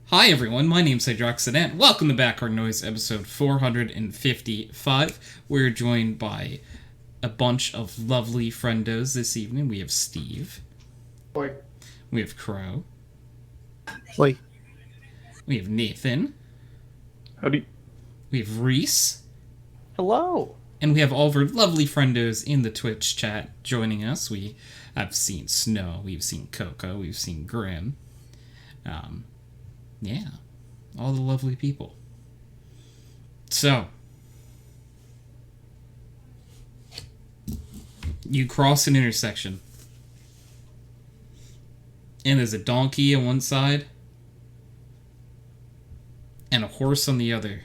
Hi everyone, my name's HydroxideAnt. Welcome to Background Noise, episode 455. We're joined by a bunch of lovely friendos this evening. We have Steve. Oi. We have Chro. Oi. We have Nathan. Howdy. We have Reese. Hello. And we have all of our lovely friendos in the Twitch chat joining us. We have seen Snow, we've seen Coco, we've seen Grim. Yeah, all the lovely people. So, you cross an intersection, and there's a donkey on one side, and a horse on the other.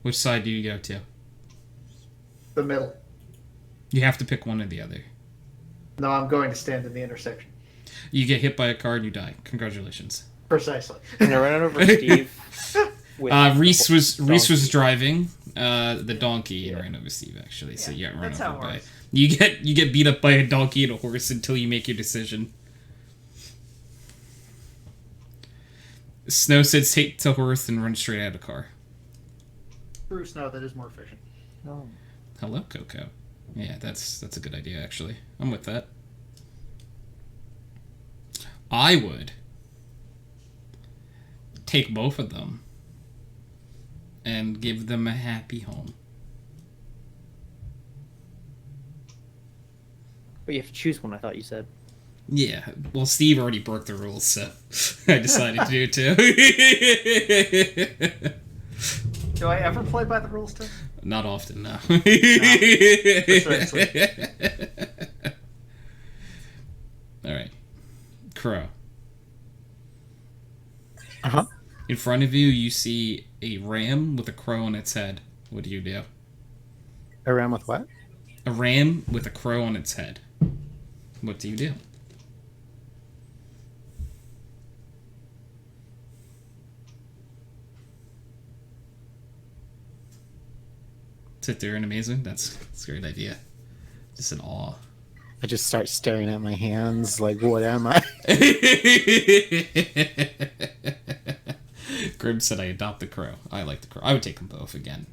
Which side do you go to? The middle. You have to pick one or the other. No, I'm going to stand in the intersection. You get hit by a car and you die. Congratulations. Precisely. And I ran over Steve. Reese was driving the donkey and ran over Steve actually. So you got run over by. You get beat up by a donkey and a horse until you make your decision. Snow says take the horse and run straight out of the car. True Snow, that is more efficient. Oh. Hello, Coco. Yeah, that's a good idea actually. I'm with that. I would take both of them and give them a happy home. But you have to choose one, I thought you said. Yeah, well, Steve already broke the rules, so I decided to do it too. Do I ever play by the rules too? Not often, no. Precisely. Alright. Chro. Uh-huh. In front of you, you see a ram with a crow on its head. What do you do? A ram with what? A ram with a crow on its head. What do you do? Sit there and amazing? That's a great idea. Just in awe. I just start staring at my hands like, what am I? Grim said I adopt the crow. I like the crow. I would take them both again.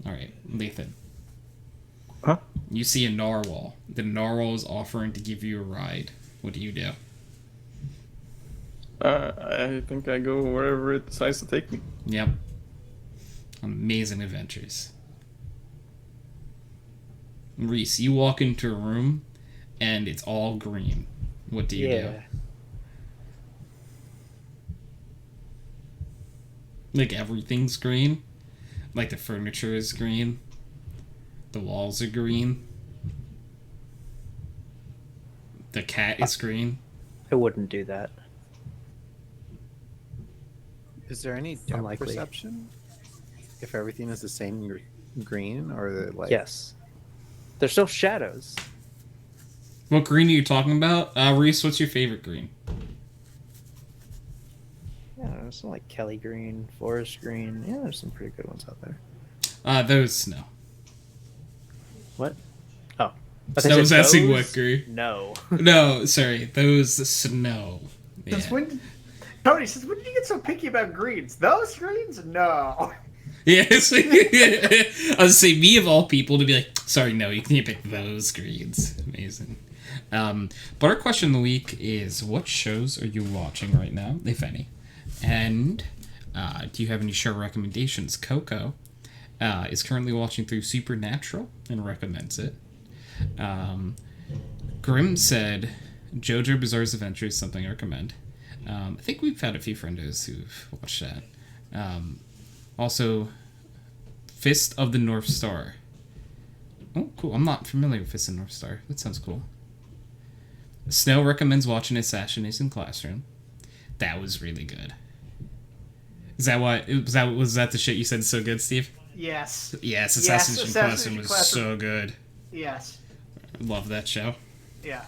Alright, Nathan. Huh? You see a narwhal. The narwhal is offering to give you a ride. What do you do? I think I go wherever it decides to take me. Yep. Amazing adventures. Reese, you walk into a room and it's all green. What do you do? Like everything's green. Like the furniture is green. The walls are green. The cat is green. I wouldn't do that. Is there any depth Unlikely. perception? If everything is the same green, or like... Yes. There's still shadows. What green are you talking about? Reese, what's your favorite green? Yeah, there's some like Kelly green, forest green. Yeah, there's some pretty good ones out there. Those snow. What? Oh. Snow was asking what green. No. No, sorry. Those snow. Yeah. Since when? Tony says, when did you get so picky about greens? Those greens? No. Yes. I was say me of all people to be like, sorry, no, you can't pick those greens. Amazing. But our question of the week is, what shows are you watching right now, if any? And do you have any show recommendations? Coco is currently watching through Supernatural and recommends it. Grim said JoJo Bizarre's Adventure is something I recommend. I think we've had a few friendos who've watched that. Also, Fist of the North Star. Oh, cool. I'm not familiar with Fist of the North Star. That sounds cool. Snow recommends watching Assassination Classroom. That was really good. Is that what... Was that the shit you said so good, Steve? Yes. Yes, Assassination Classroom was so good. Yes. Love that show. Yeah.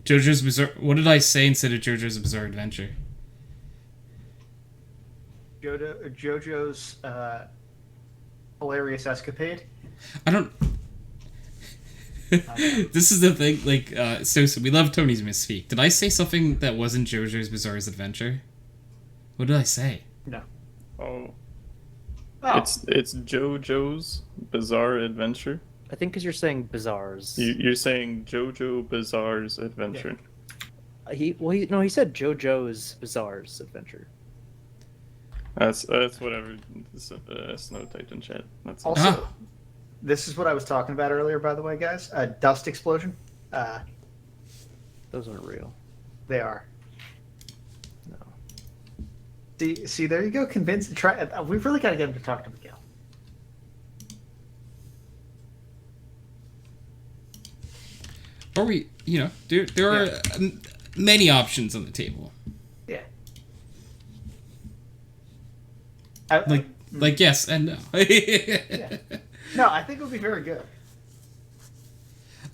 JoJo's Bizarre... What did I say instead of JoJo's Bizarre Adventure? JoJo's hilarious escapade. I don't. This is the thing. Like, so we love Tony's Misspeak. Did I say something that wasn't JoJo's Bizarre Adventure? What did I say? No. Oh, Oh, it's JoJo's Bizarre Adventure. I think because you're saying bizarres. You're saying JoJo Bizarre's Adventure. He said JoJo's Bizarre's Adventure. That's whatever. Snow typed in chat. That's also, Ah. this is what I was talking about earlier, by the way, guys. A dust explosion. Those aren't real. They are. No. See, there you go. Convince. Try. We've really got to get him to talk to Miguel. Or we, there are many options on the table. Yeah. Like yes and no. Yeah. No, I think it would be very good.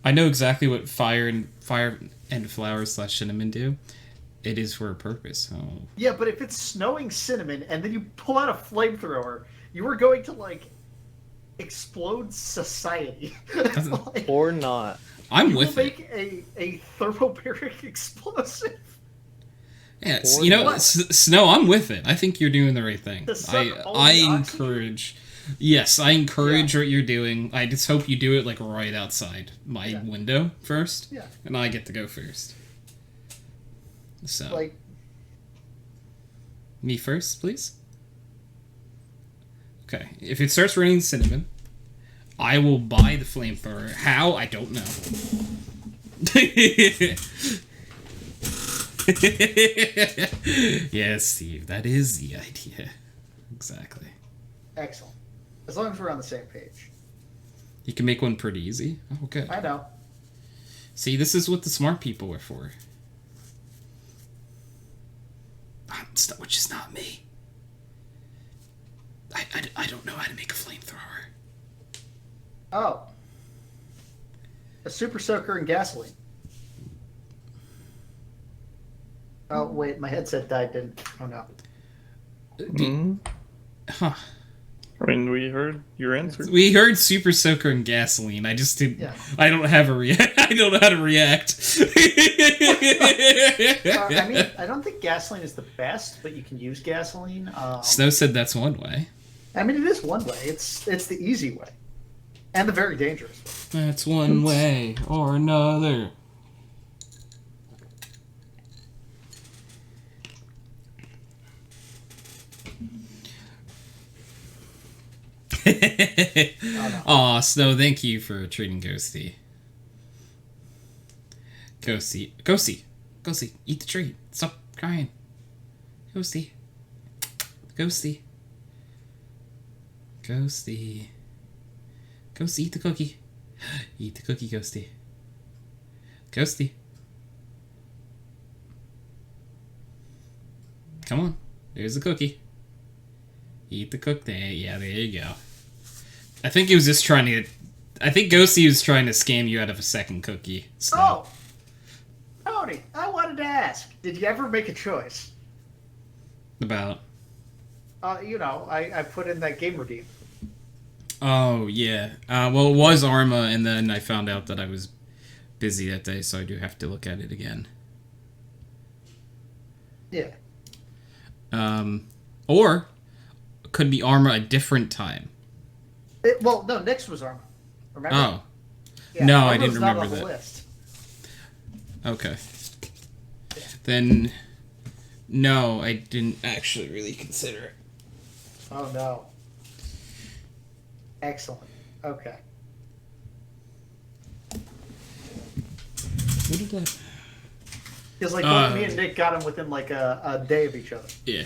I know exactly what fire and flower/cinnamon do. It is for a purpose. Oh. Yeah, but if it's snowing cinnamon and then you pull out a flamethrower, you are going to explode society. Like, Or not. I'm you with will it. make a thermobaric explosive. Yeah, Or Snow, I'm with it. I think you're doing the right thing. The sun I only encourage. Yes, I encourage what you're doing. I just hope you do it right outside my window first, Yeah. and I get to go first. So, me first, please. Okay, if it starts raining cinnamon, I will buy the flamethrower. How? I don't know. Yes, Steve, that is the idea. Exactly. Excellent. As long as we're on the same page. You can make one pretty easy. Oh, good. I know. See, this is what the smart people are for. Which is not me. I don't know how to make a flamethrower. Oh. A super soaker and gasoline. Oh, wait, my headset died, didn't. Oh, no. Huh. I mean, we heard your answer. We heard super soaker and gasoline. I just didn't. Yeah. I don't have a I don't know how to react. I mean, I don't think gasoline is the best, but you can use gasoline. Snow said that's one way. I mean, it is one way. It's the easy way. And the very dangerous way. That's one way or another. Aw, Snow, thank you for treating Ghosty. Ghosty, eat the treat. Stop crying. Ghosty, eat the cookie. Eat the cookie, Ghosty. Come on, there's the cookie. Eat the cook. There you go. I think he was just trying to. I think Ghosty was trying to scam you out of a second cookie. So. Oh! Tony, I wanted to ask, did you ever make a choice? About. I put in that game redeem. Oh, yeah. Well, it was Arma, and then I found out that I was busy that day, so I do have to look at it again. Yeah. Or it could be Arma a different time. No, Nyx was Arma. Remember? Oh. Yeah, No, Arma I didn't was not remember on the that. list. Okay. Then, no, I didn't actually really consider it. Oh, no. Excellent. Okay. What did that... Because, both me and Nick got him within, a day of each other. Yeah.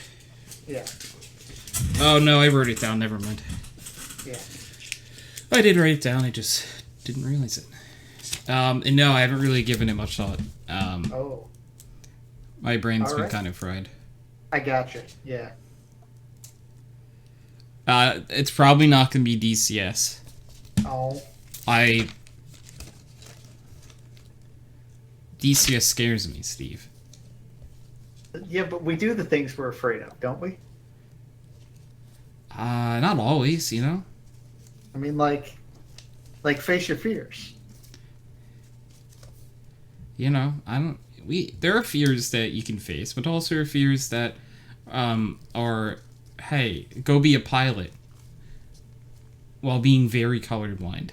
Yeah. Oh, no, I wrote it down. Never mind. Yeah. I did write it down. I just didn't realize it. And no, I haven't really given it much thought. Oh. My brain's been Alright. kind of fried. I gotcha. Yeah. It's probably not going to be DCS. Oh. DCS scares me, Steve. Yeah, but we do the things we're afraid of, don't we? Not always, I mean, face your fears. You know, I don't. There are fears that you can face, but also are fears that are, hey, go be a pilot while being very colorblind.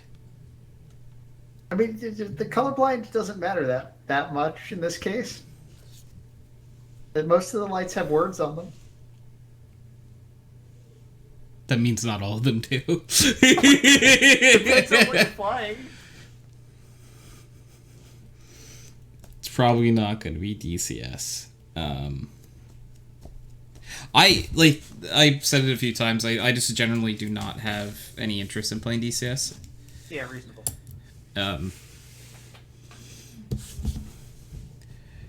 I mean, the colorblind doesn't matter that much in this case. That most of the lights have words on them. That means not all of them do. Depends on what you're flying. It's probably not going to be DCS. I've said it a few times. I just generally do not have any interest in playing DCS. Yeah, reasonable.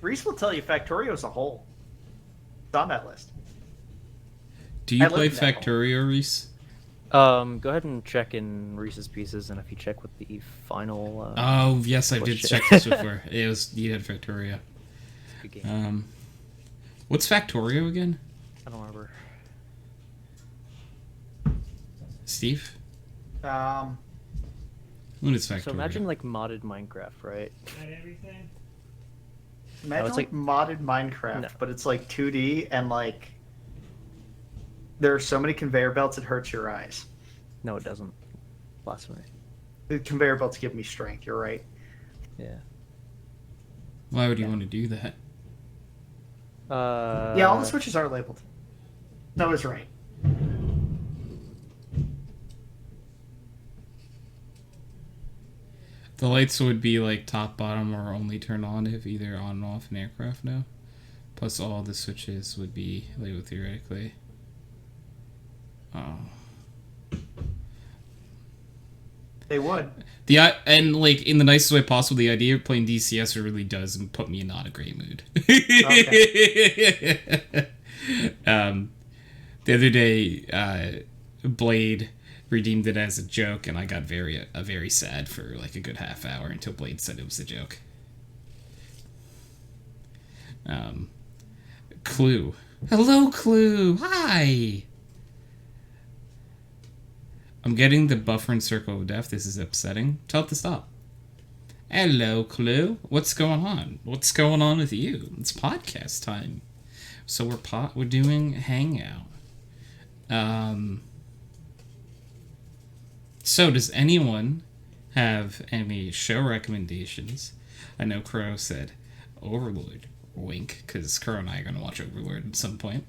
Reese will tell you Factorio's a hole. It's on that list. Do you I play live in that hole. Factorio, Reese? Go ahead and check in Reese's Pieces, and if you check with the final. Oh yes, I did check this before. You had Factorio. Good game. What's Factorio again? I don't remember. Steve? Um, What is Factorio? So imagine like modded Minecraft, right? imagine it's like modded Minecraft, No. but it's like 2D and like there are so many conveyor belts it hurts your eyes. No, it doesn't. Blasphemy. The conveyor belts give me strength. You're right. Yeah. Why would you want to do that? Yeah, all the switches are labeled. No, it's right. The lights would be like top, bottom, or only turn on if either on and off in aircraft now. Plus all the switches would be labeled theoretically. Oh. They would. And like in the nicest way possible, the idea of playing DCS really does put me in not a great mood. The other day, Blade redeemed it as a joke, and I got very sad for like a good half hour until Blade said it was a joke. Clue. Hello, Clue. Hi. I'm getting the buffer and circle of death. This is upsetting. Tell it to stop. Hello, Clue. What's going on? What's going on with you? It's podcast time. So we're doing Hangout. So does anyone have any show recommendations? I know Chro said Overlord. Wink, because Chro and I are going to watch Overlord at some point.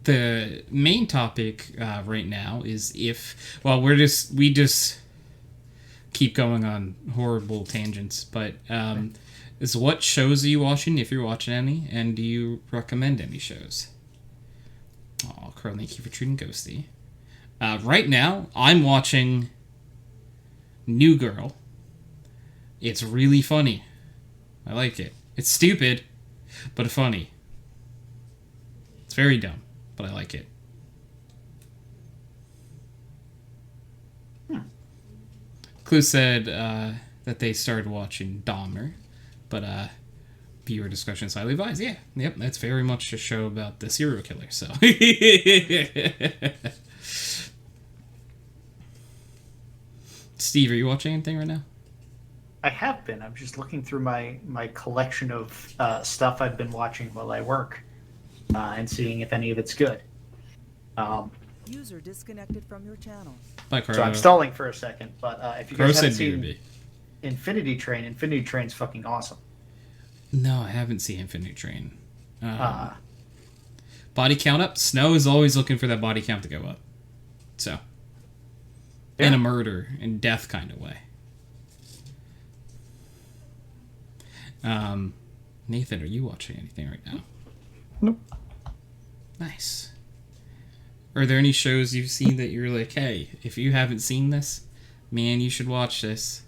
The main topic right now is we just keep going on horrible tangents, but is what shows are you watching, if you're watching any, and do you recommend any shows? Oh, Carl, thank you for treating Ghosty. Right now, I'm watching New Girl. It's really funny. I like it. It's stupid, but funny. It's very dumb, but I like it. Clue said that they started watching Dahmer, but viewer discretion is highly advised. Yeah, yep, that's very much a show about the serial killer, so. Steve, are you watching anything right now? I have been. I'm just looking through my collection of stuff I've been watching while I work and seeing if any of it's good. User disconnected from your channel. Bye, Carl. So I'm stalling for a second, but if you guys Crow haven't said seen BRB. Infinity Train's fucking awesome. No, I haven't seen Infinity Train. Body count up? Snow is always looking for that body count to go up. So. Yeah. In a murder and death kind of way. Nathan, are you watching anything right now? Nope. Nice. Are there any shows you've seen that you're like, hey, if you haven't seen this, man, you should watch this?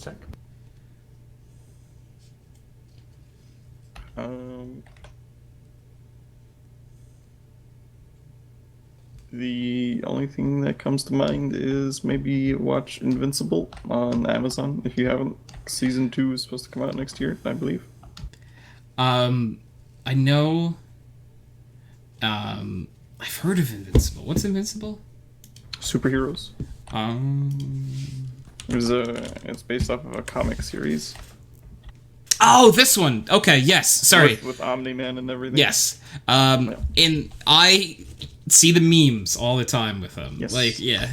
The only thing that comes to mind is maybe watch Invincible on Amazon if you haven't. Season 2 is supposed to come out next year, I believe. I know I've heard of Invincible. What's Invincible? Superheroes. Um. It's based off of a comic series. Oh, this one. Okay, yes. Sorry. With Omni-Man and everything. Yes. And I see the memes all the time with them. Yes. Like, yeah.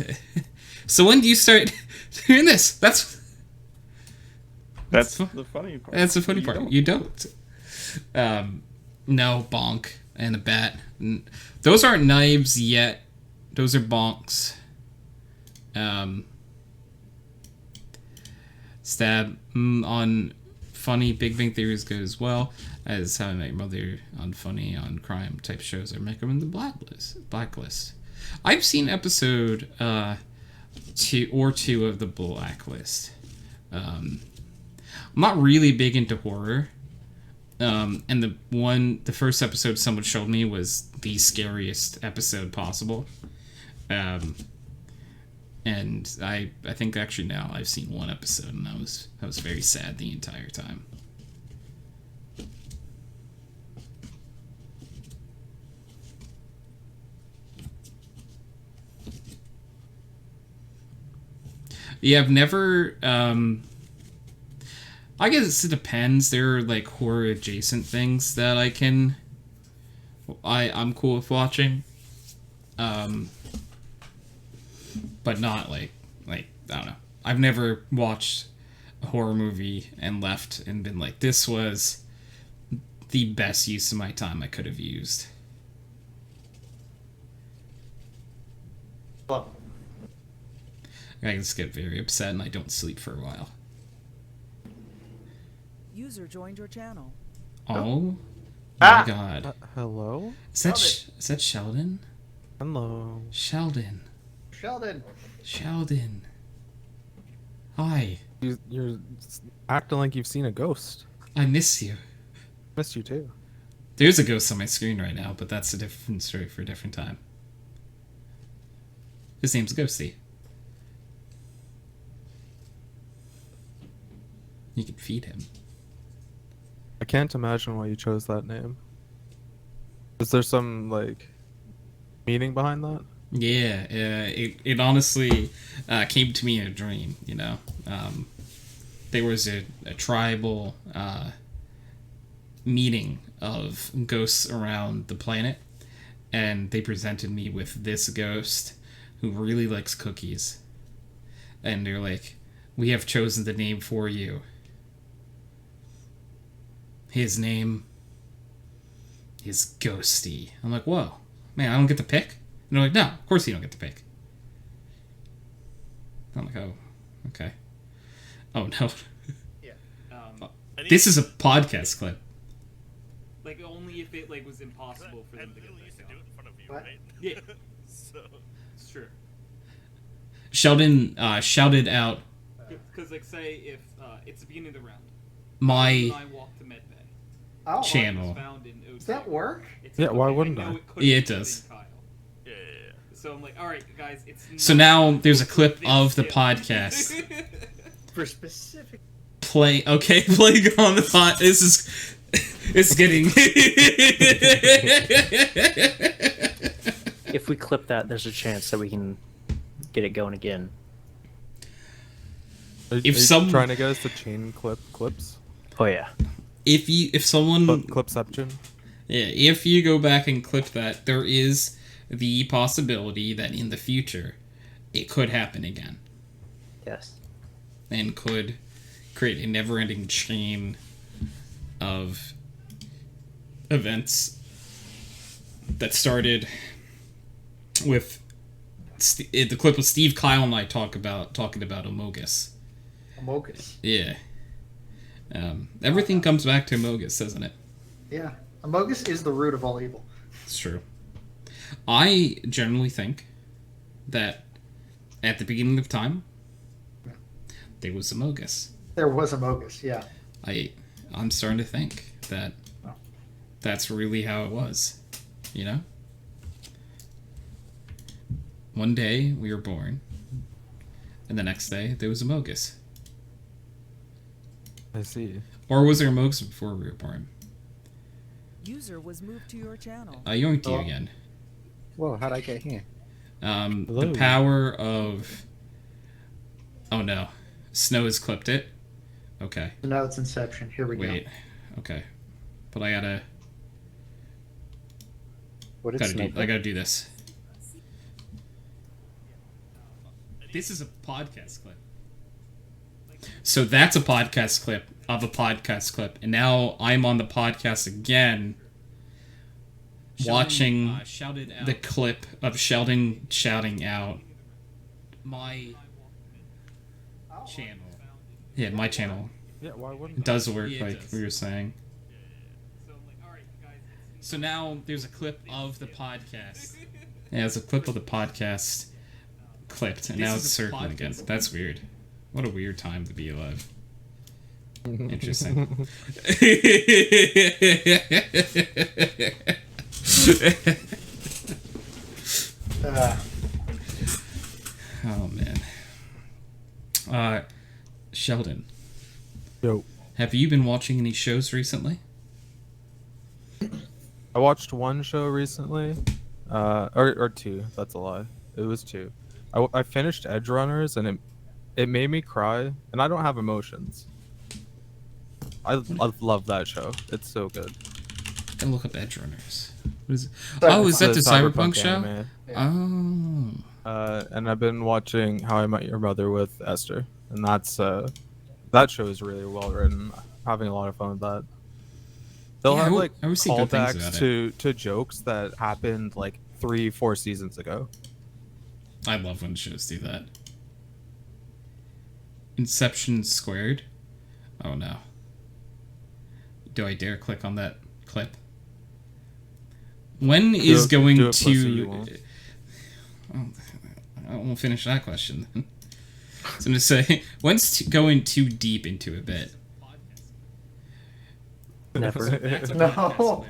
So when do you start doing this? That's the funny part. That's the funny part. don't. You don't. No, bonk and a bat. Those aren't knives yet. Those are bonks. Stab on funny. Big Bang Theory is good as well as How I Met Your Mother on funny on crime type shows. I recommend the Blacklist. I've seen episode 2 of the Blacklist. I'm not really big into horror. And the first episode someone showed me was the scariest episode possible. And I think actually now I've seen one episode and I was very sad the entire time. Yeah, I've never I guess it depends. There are like horror adjacent things that I'm cool with watching. But not like I don't know. I've never watched a horror movie and left and been like, this was the best use of my time I could have used. Well, I just get very upset and I don't sleep for a while. User joined your channel. Oh Ah! my god. Hello? Is that Sheldon? Hello. Sheldon. Sheldon. Hi. You're acting like you've seen a ghost. I miss you. Missed you too. There's a ghost on my screen right now, but that's a different story for a different time. His name's Ghosty. You can feed him. I can't imagine why you chose that name. Is there some like meaning behind that? Yeah, it honestly came to me in a dream, you know. There was a tribal meeting of ghosts around the planet, and they presented me with this ghost who really likes cookies. And they're like, we have chosen the name for you. His name is Ghosty. I'm like, whoa, man, I don't get to pick? And they're like, no, of course you don't get to pick. I'm like, oh, okay. Oh, no. Yeah. This is a podcast clip. Like, only if it, like, was impossible for them to get used to that do it in front of you, What? right? Yeah, So it's true. Sheldon shouted out Because, like, say if it's the beginning of the round. my And I walk to medbay. Oh, channel. It's found in O2. does that work? It's Yeah, like, why okay, wouldn't know I? it couldn't Yeah, it have been does. Kyle. yeah. So I'm like, alright, guys, it's So not now there's a clip this of the skill. podcast. For specific. Playing on the pod. This is it's getting. If we clip that, there's a chance that we can get it going again. Are If you some- trying to get us to chain clips? Oh yeah. if someone Clipception? yeah, if you go back and clip that, there is the possibility that in the future it could happen again Yes. and could create a never-ending chain of events that started with the clip with Steve, Kyle, and I talking about Amogus. Amogus. Yeah. Everything comes back to Amogus, doesn't it? Yeah. Amogus is the root of all evil. It's true. I generally think that at the beginning of time, there was Amogus. There was Amogus, yeah. I'm starting to think that that's really how it was. You know? One day we were born, and the next day there was Amogus. I see. Or was there Amogus before we were born? User was moved to your channel. Yoinked you Oh. again. Whoa, how'd I get here? The Hello. power of... Oh no. Snow has clipped it. Okay. So now it's Inception. Here we Wait. Okay. But I gotta What did do, Snow I gotta do this. This is a podcast clip. So that's a podcast clip of a podcast clip. And now I'm on the podcast again watching the clip of Sheldon shouting out my channel. Yeah, my channel. Yeah, why wouldn't It does work, Yeah, it like does. we were saying. So like, all right, guys. So now there's a clip of the podcast. Yeah, there's a clip of the podcast clipped, and This now is it's a circling again. podcast. That's weird. What a weird time to be alive. Interesting. Oh man. Sheldon, Yo. have you been watching any shows recently? I watched one show recently, or two. That's a lie. It was two. I finished Edge Runners and it made me cry, and I don't have emotions. I love that show. It's so good. Gotta look up Edge Runners. What is it? Cyberpunk. Oh, is that the It's a Cyberpunk show? anime. Oh. And I've been watching How I Met Your Mother with Esther, and that show is really well written. Having a lot of fun with that. They'll Yeah, I have would- like I would see good things callbacks about to jokes that happened like 3-4 seasons ago. I love when shows do that. Inception squared? Oh no. Do I dare click on that clip? When is going do it, pussy, to... you won't. Oh, I won't finish that question then. So I'm going to say, when's going too deep into a bit? Never. No.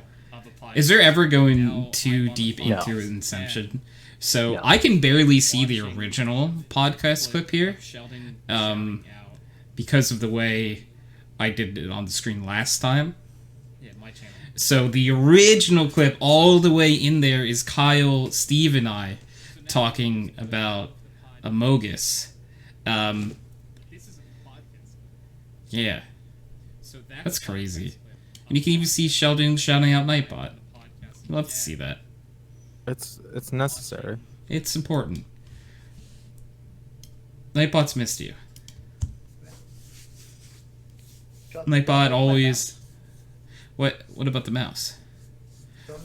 Is there ever going too deep No. into Inception? So No. I can barely see the original podcast clip here, because of the way I did it on the screen last time. So the original clip, all the way in there, is Kyle, Steve, and I talking about Amogus. Yeah, that's crazy. And you can even see Sheldon shouting out Nightbot. I'd love to see that. It's necessary. It's important. Nightbot's missed you. Nightbot always... What about the mouse?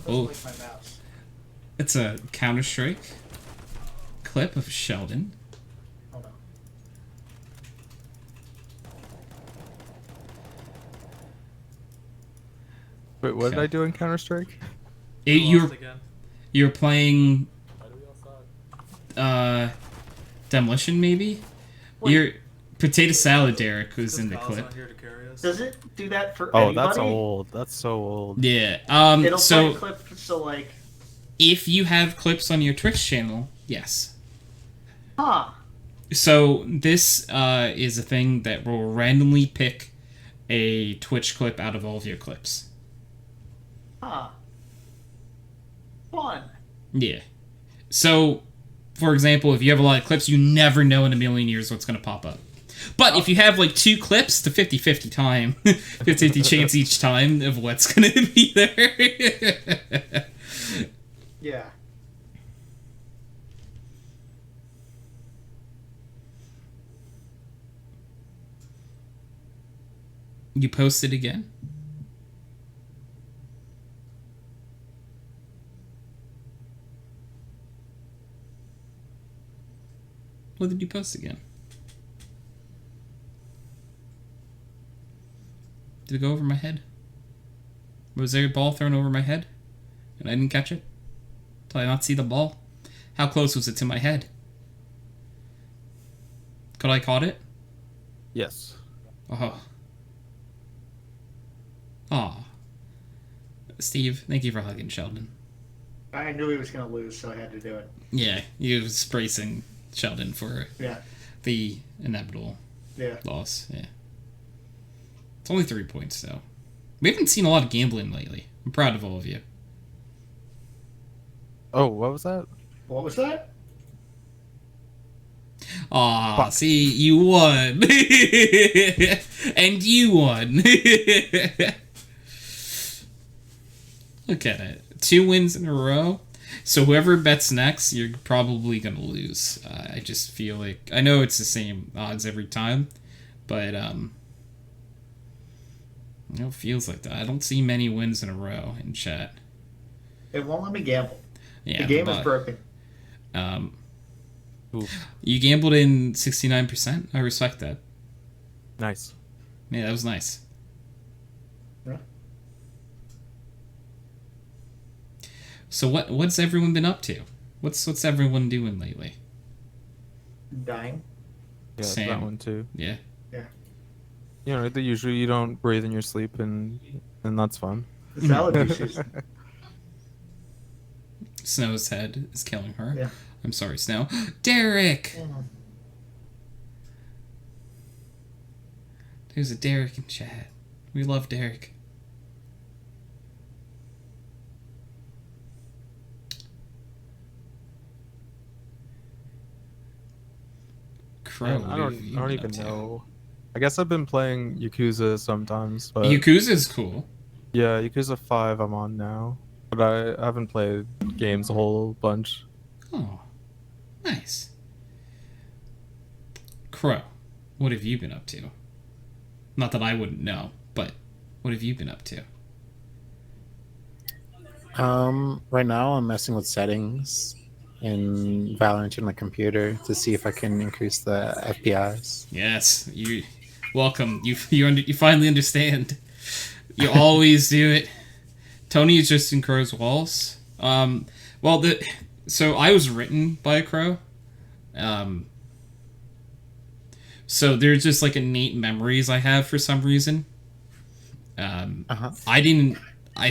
Oh. Like my mouse. It's a Counter-Strike clip of Sheldon. Hold on. Wait, what did Okay. I do in Counter Strike? You're playing Demolition, maybe? Wait. You're Potato Salad Derrick, who's in the clip. Does it do that for Oh, anybody? that's old. That's so old. Yeah. It'll So play a clip, so like, if you have clips on your Twitch channel, yes. huh? So this is a thing that will randomly pick a Twitch clip out of all of your clips. Huh. Fun. Yeah. So, for example, if you have a lot of clips, you never know in a million years what's going to pop up. But if you have like 2 clips, the 50-50 time, 50-50 chance each time of what's going to be there. Yeah. You post it again? What did you post again? Did it go over my head? Was there a ball thrown over my head? And I didn't catch it? Did I not see the ball? How close was it to my head? Could I caught it? Yes. Oh. Aw. Steve, thank you for hugging Sheldon. I knew he was gonna lose, so I had to do it. Yeah, you was bracing Sheldon for Yeah. the inevitable Yeah. loss. Yeah. It's only 3 points, though. We haven't seen a lot of gambling lately. I'm proud of all of you. Oh, what was that? What was that? Aw, Fuck. see, you won. And you won. Look at it. 2 wins in a row. So whoever bets next, you're probably going to lose. I just feel like... I know it's the same odds every time, but it feels like that. I don't see many wins in a row in chat. It won't let me gamble. Yeah, The game is but, broken. You gambled in 69%. I respect that. Nice. Yeah, that was nice. Yeah. So what's everyone been up to? What's everyone doing lately? Dying. Yeah, Same. that one too. Yeah. You know, the usual, you don't breathe in your sleep, and that's fun. It's allergy season. Snow's head is killing her. Yeah. I'm sorry, Snow. Derrick! Mm. There's a Derrick in chat. We love Derrick. Chro, Man, what I have don't you been even up to? know. I guess I've been playing Yakuza sometimes, but Yakuza's cool. yeah, Yakuza 5 I'm on now. But I haven't played games a whole bunch. Oh, nice. Chro, what have you been up to? Not that I wouldn't know, but what have you been up to? Right now I'm messing with settings in Valorant on my computer to see if I can increase the FPIs. Yes, you welcome. You finally understand. You always do it. Tony is just in Chro's walls. So I was written by a Chro. So there's just like innate memories I have for some reason. I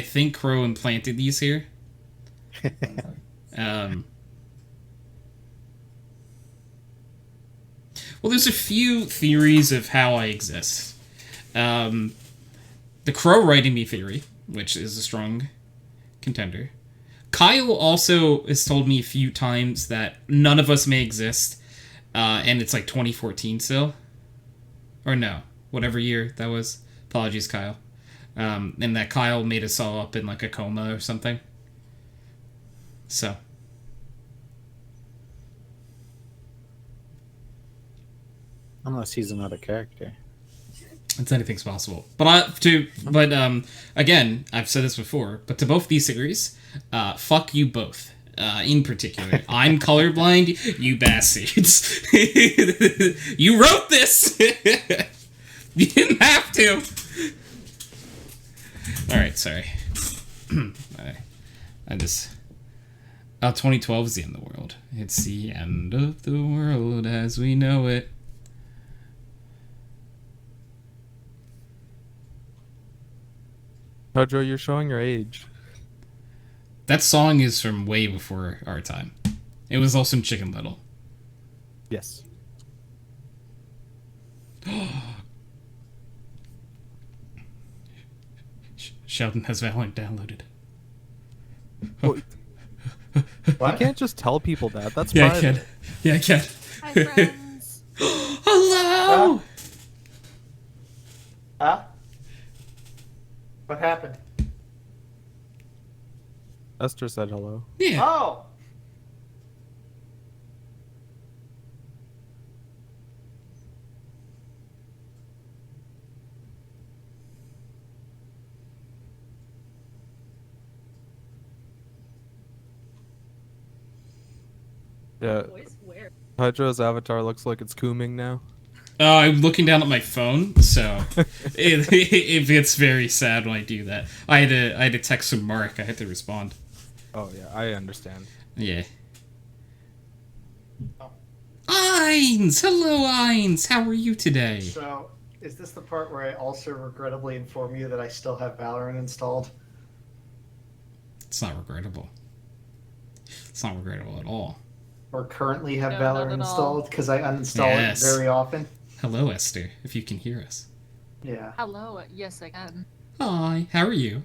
think Chro implanted these here. Well, there's a few theories of how I exist. The Chro writing me theory, which is a strong contender. Kyle also has told me a few times that none of us may exist, and it's like 2014 still. Or no, whatever year that was. Apologies, Kyle. And that Kyle made us all up in like a coma or something. So... Unless he's another character. It's anything's possible. But again, I've said this before, but to both these theories, fuck you both. In particular, I'm colorblind, you bastards. You wrote this! You didn't have to! Alright, sorry. 2012 is the end of the world. It's the end of the world as we know it. Pedro, you're showing your age. That song is from way before our time. It was also in Chicken Little. Yes. Sheldon has Valorant downloaded. Well, What? you can't just tell people that. That's Yeah, I private. can. Yeah, I can. Hi, friends. Hello! Huh? What happened? Esther said hello. Yeah. Oh! Yeah. Pedro's avatar looks like it's cooming now. Oh, I'm looking down at my phone, so it gets very sad when I do that. I had to text from Mark. I had to respond. Oh yeah, I understand. Yeah. Eins! Hello, Eins! How are you today? So, is this the part where I also regrettably inform you that I still have Valorant installed? It's not regrettable. It's not regrettable at all. Or currently have No, not Valorant at all. installed because I uninstall Yes. it very often? Hello, Esther, if you can hear us. Yeah. Hello. Yes, I can. Hi, how are you?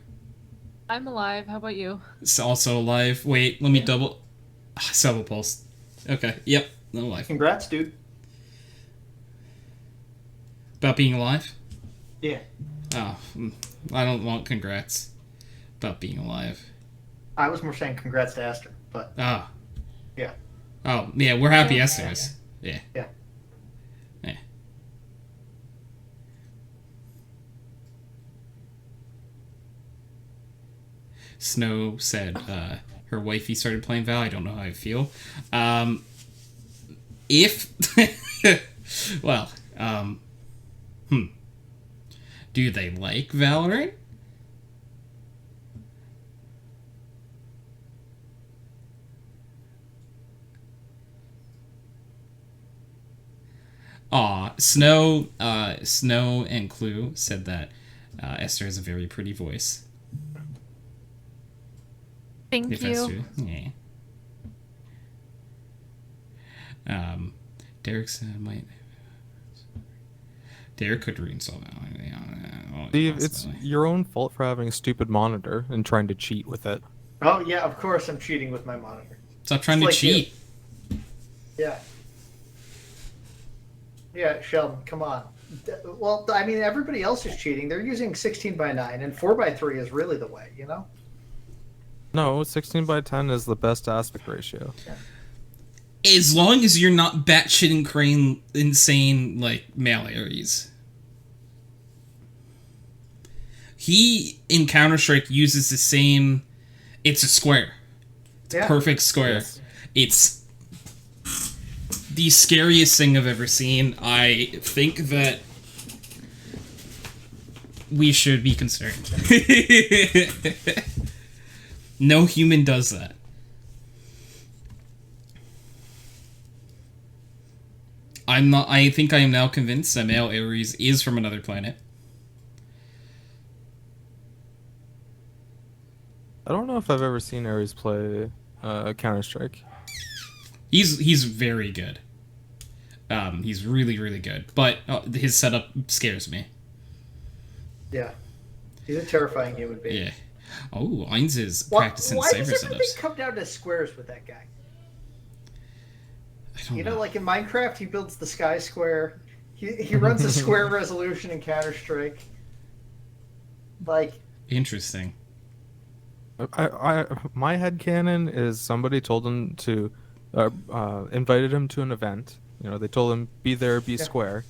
I'm alive. How about you? It's also alive. Wait, let me double. Several pulse. Okay. Yep. I'm alive. Congrats, dude. About being alive? Yeah. Oh, I don't want congrats about being alive. I was more saying congrats to Esther, but Oh. yeah. Oh, yeah, we're happy Esther is. Yeah. Yeah. Yeah. Snow said her wifey started playing Val. I don't know how I feel. If... well, do they like Valorant? Snow and Clue said that Esther has a very pretty voice. Thank If that's you. true. Yeah. Derrick said might. Derrick could reinstall that. Steve, it's your own fault for having a stupid monitor and trying to cheat with it. Oh yeah, of course I'm cheating with my monitor. Stop trying It's to like cheat. Yeah. Yeah, Sheldon, come on. Well, I mean, everybody else is cheating. They're using 16:9, and 4:3 is really the way, you know? No, 16:10 is the best aspect ratio. As long as you're not batshit insane like male Ares. He in Counter-Strike uses the same. It's a square. It's a perfect square. Yes. It's the scariest thing I've ever seen. I think that we should be concerned. No human does that. I think I am now convinced that male Ares is from another planet. I don't know if I've ever seen Ares play Counter-Strike. He's very good. He's really, really good. But his setup scares me. Yeah. He's a terrifying human being. Yeah. Oh, Ainz is practicing why cyber does everything setups. come down to squares with that guy? I don't You know, like in Minecraft, he builds the sky square. He runs a square resolution in Counter-Strike. Like, Interesting. My headcanon is somebody told him to, invited him to an event. You know, they told him be there, be square,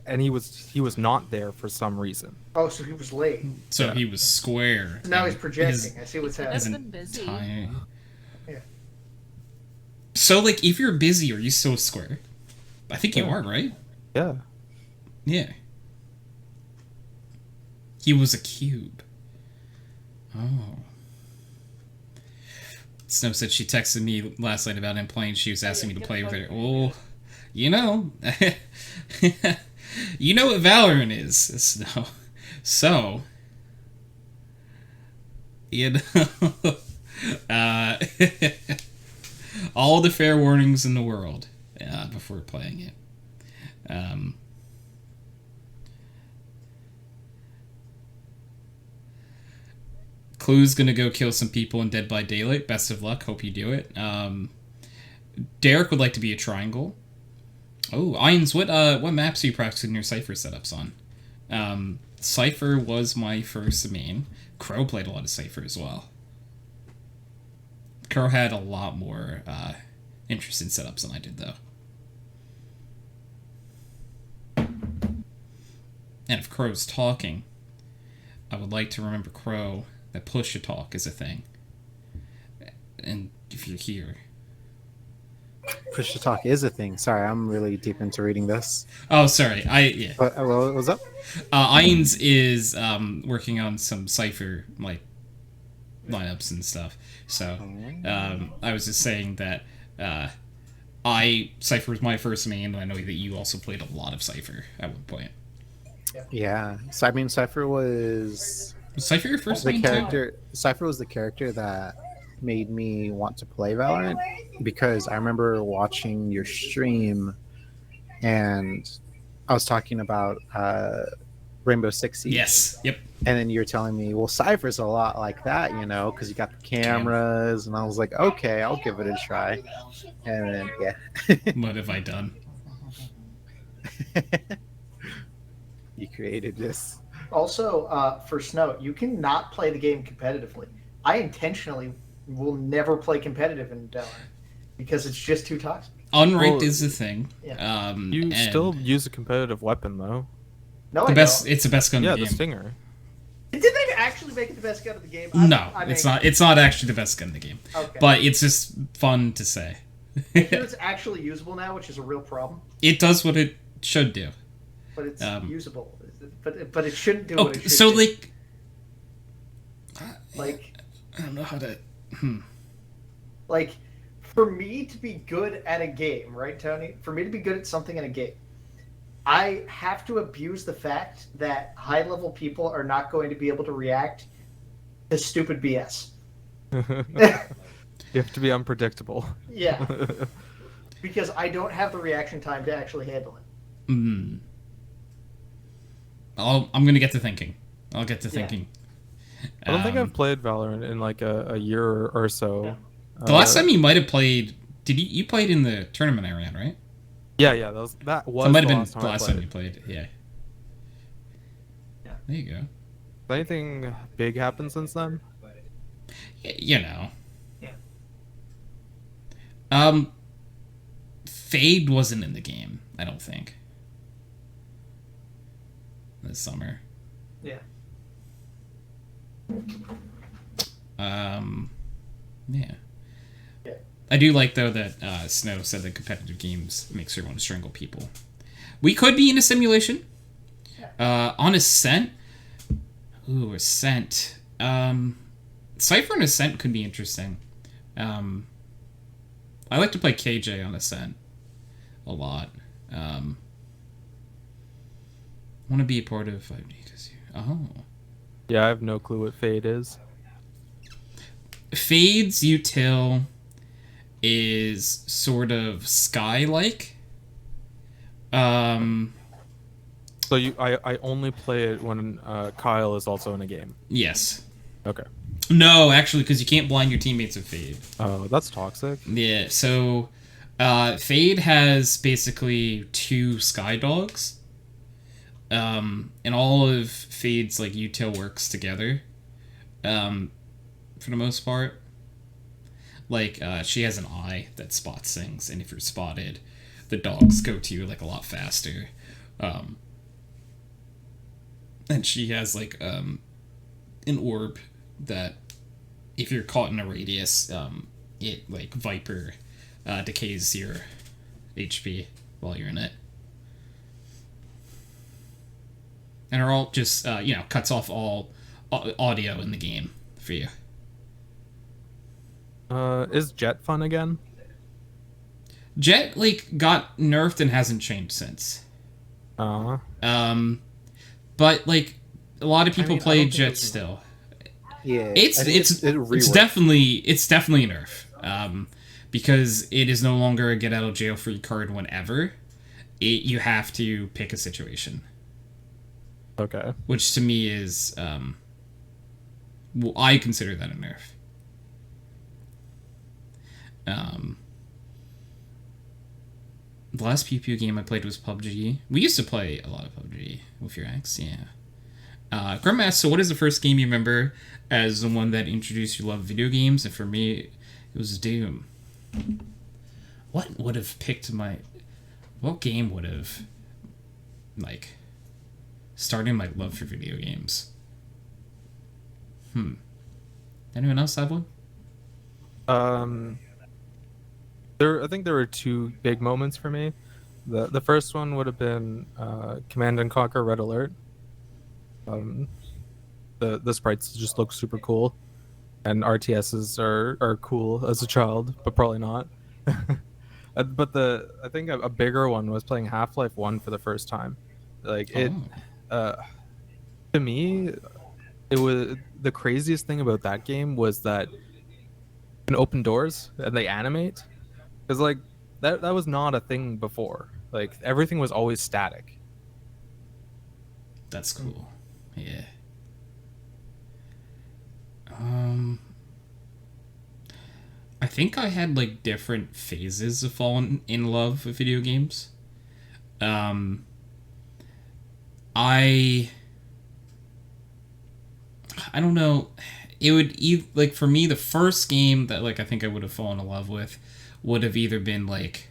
and he was not there for some reason. oh, so he was late. So he was square. Now and he's projecting. I see what's That's happening. been busy. Yeah. So, like, if you're busy, are you still square? I think you are, right? Yeah. Yeah. He was a cube. Oh. Snow said she texted me last night about him playing. She was asking me to play with her. Oh, you know. You know what Valorant is, Snow. So, you know. All the fair warnings in the world before playing it. Clue's gonna go kill some people in Dead by Daylight. Best of luck. Hope you do it. Derrick would like to be a triangle. Oh, Ainz, what maps are you practicing your Cypher setups on? Cypher was my first main. Chro played a lot of Cypher as well. Chro had a lot more interesting setups than I did, though. And if Chro's talking, I would like to remember Chro that push-to-talk is a thing. And if you're here... Push to talk is a thing. Sorry, I'm really deep into reading this. Oh, sorry. Yeah. What was up? Ainz is working on some Cypher like lineups and stuff. So I was just saying that Cypher was my first main, and I know that you also played a lot of Cypher at one point. Yeah. So I mean, Cypher was Cypher your first the main character. Cypher was the character that made me want to play Valorant, because I remember watching your stream and I was talking about Rainbow Six Siege. Yes. Yep. And then you're telling me, well, Cypher's a lot like that, you know, because you got the cameras, and I was like, okay, I'll give it a try. And then, yeah. What have I done? You created this. Also, for Snow, you cannot play the game competitively. I intentionally will never play competitive in Valorant because it's just too toxic. Unranked is the thing. Yeah. You and still use a competitive weapon though. No, the I best. don't. It's the best gun Yeah, in the the game. Stinger. Did they actually make it the best gun of the game? No, it's not. It's not actually the best gun in the game. Okay. But it's just fun to say. I hear it's actually usable now, which is a real problem. It does what it should do. But it's usable. But it shouldn't do what it should so do. like I don't know how to. Like, for me to be good at a game, right, Tony? For me to be good at something in a game, I have to abuse the fact that high-level people are not going to be able to react to stupid BS. You have to be unpredictable. Yeah. Because I don't have the reaction time to actually handle it. I'm gonna get to thinking. I'll get to thinking. I don't think I've played Valorant in like a year or so. Yeah. The last time you might have played, you played in the tournament I ran, right? Yeah, that was That might have been last the time I last played. time you played. Yeah. Yeah. There you go. Has anything big happened since then? You know. Yeah. Fade wasn't in the game, I don't think. This summer. Yeah. Yeah. Yeah. I do like, though, that Snow said that competitive games makes her want to strangle people. We could be in a simulation. On Ascent. Ooh, Ascent. Cypher and Ascent could be interesting. I like to play KJ on Ascent a lot. Want to be a part of 5D because oh. Yeah, I have no clue what Fade is. Fade's util is sort of Sky-like. So I only play it when Kyle is also in a game. Yes. Okay. No, actually, because you can't blind your teammates with Fade. Oh, that's toxic. Yeah, so Fade has basically 2 Sky Dogs. And all of Fade's like util works together. For the most part. Like, she has an eye that spots things, and if you're spotted, the dogs go to you like a lot faster. And she has like an orb that if you're caught in a radius, it like Viper decays your HP while you're in it. And are all just cuts off all audio in the game for you. Is Jet fun again? Jet like got nerfed and hasn't changed since. But like a lot of people play Jet still. Yeah, It's definitely a nerf. Because it is no longer a get out of jail free card whenever. You have to pick a situation. Okay. Which to me is I consider that a nerf. The last PPU game I played was PUBG. We used to play a lot of PUBG with your ex, yeah. Grandmaster, so what is the first game you remember as the one that introduced you to love video games? And for me, it was Doom. What would have picked what game would have, like, started my love for video games? Anyone else have one? I think there were 2 big moments for me. The first one would have been Command and Conquer Red Alert. The sprites just look super cool, and RTSs are cool as a child, but probably not. But I think a bigger one was playing Half-Life 1 for the first time. Like it, to me, it was the craziest thing about that game was that you can open doors and they animate. Because like that was not a thing before. Like everything was always static. That's cool. Yeah. I think I had like different phases of falling in love with video games. I don't know. It would like for me the first game that like I think I would have fallen in love with would have either been like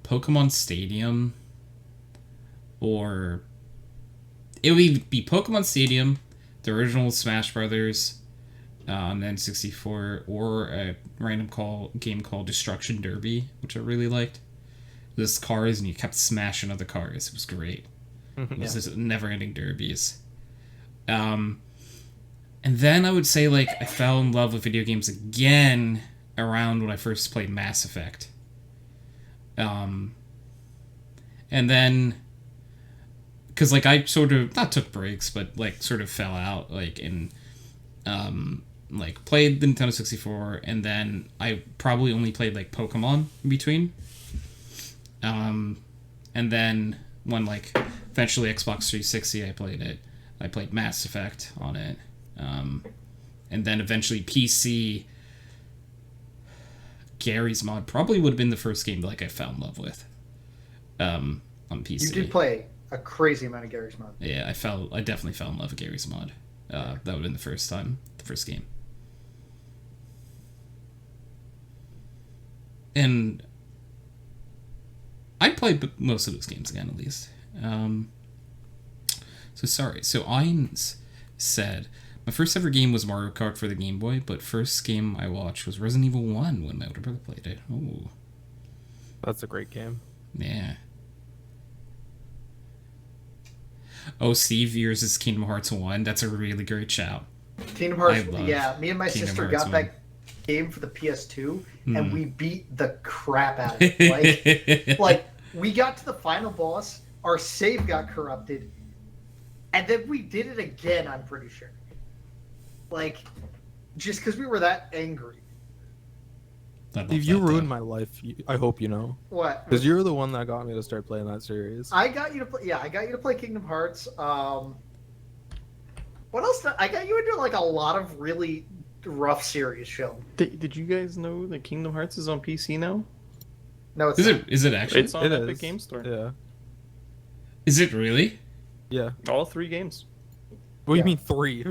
Pokemon Stadium, or it would either be Pokemon Stadium, the original Smash Brothers on the N64, or a game called Destruction Derby, which I really liked. This cars and you kept smashing other cars. It was great. It was just never-ending derbies. And then I would say like I fell in love with video games again around when I first played Mass Effect. And then because like I sort of not took breaks, but like sort of fell out like in like played the Nintendo 64, and then I probably only played like Pokemon in between. And then when like eventually Xbox 360 I played Mass Effect on it. And then eventually PC, Gary's Mod probably would have been the first game that like I fell in love with on PC. You did play a crazy amount of Gary's Mod. Yeah, I definitely fell in love with Gary's Mod. That would have been the first game. And I'd play most of those games again, at least. So Ines said, my first ever game was Mario Kart for the Game Boy, but first game I watched was Resident Evil 1 when my older brother played it. Oh. That's a great game. Yeah. Oh, Steve, yours is Kingdom Hearts 1. That's a really great shout. Kingdom Hearts, yeah. Me and my sister got 1. that game for the PS2, and we beat the crap out of it. Like, we got to the final boss, our save got corrupted, and then we did it again, I'm pretty sure. Like, just because we were that angry. Steve, you ruined my life. I hope you know. What? Because you're the one that got me to start playing that series. I got you to play. Yeah, I got you to play Kingdom Hearts. What else? I got you into like a lot of really rough series, Sheldon. Did you guys know that Kingdom Hearts is on PC now? No, it's Is not. it? Is it actually? It's on It Epic is. Game Store. Yeah. Is it really? Yeah. All 3 games. What do Yeah. you mean 3?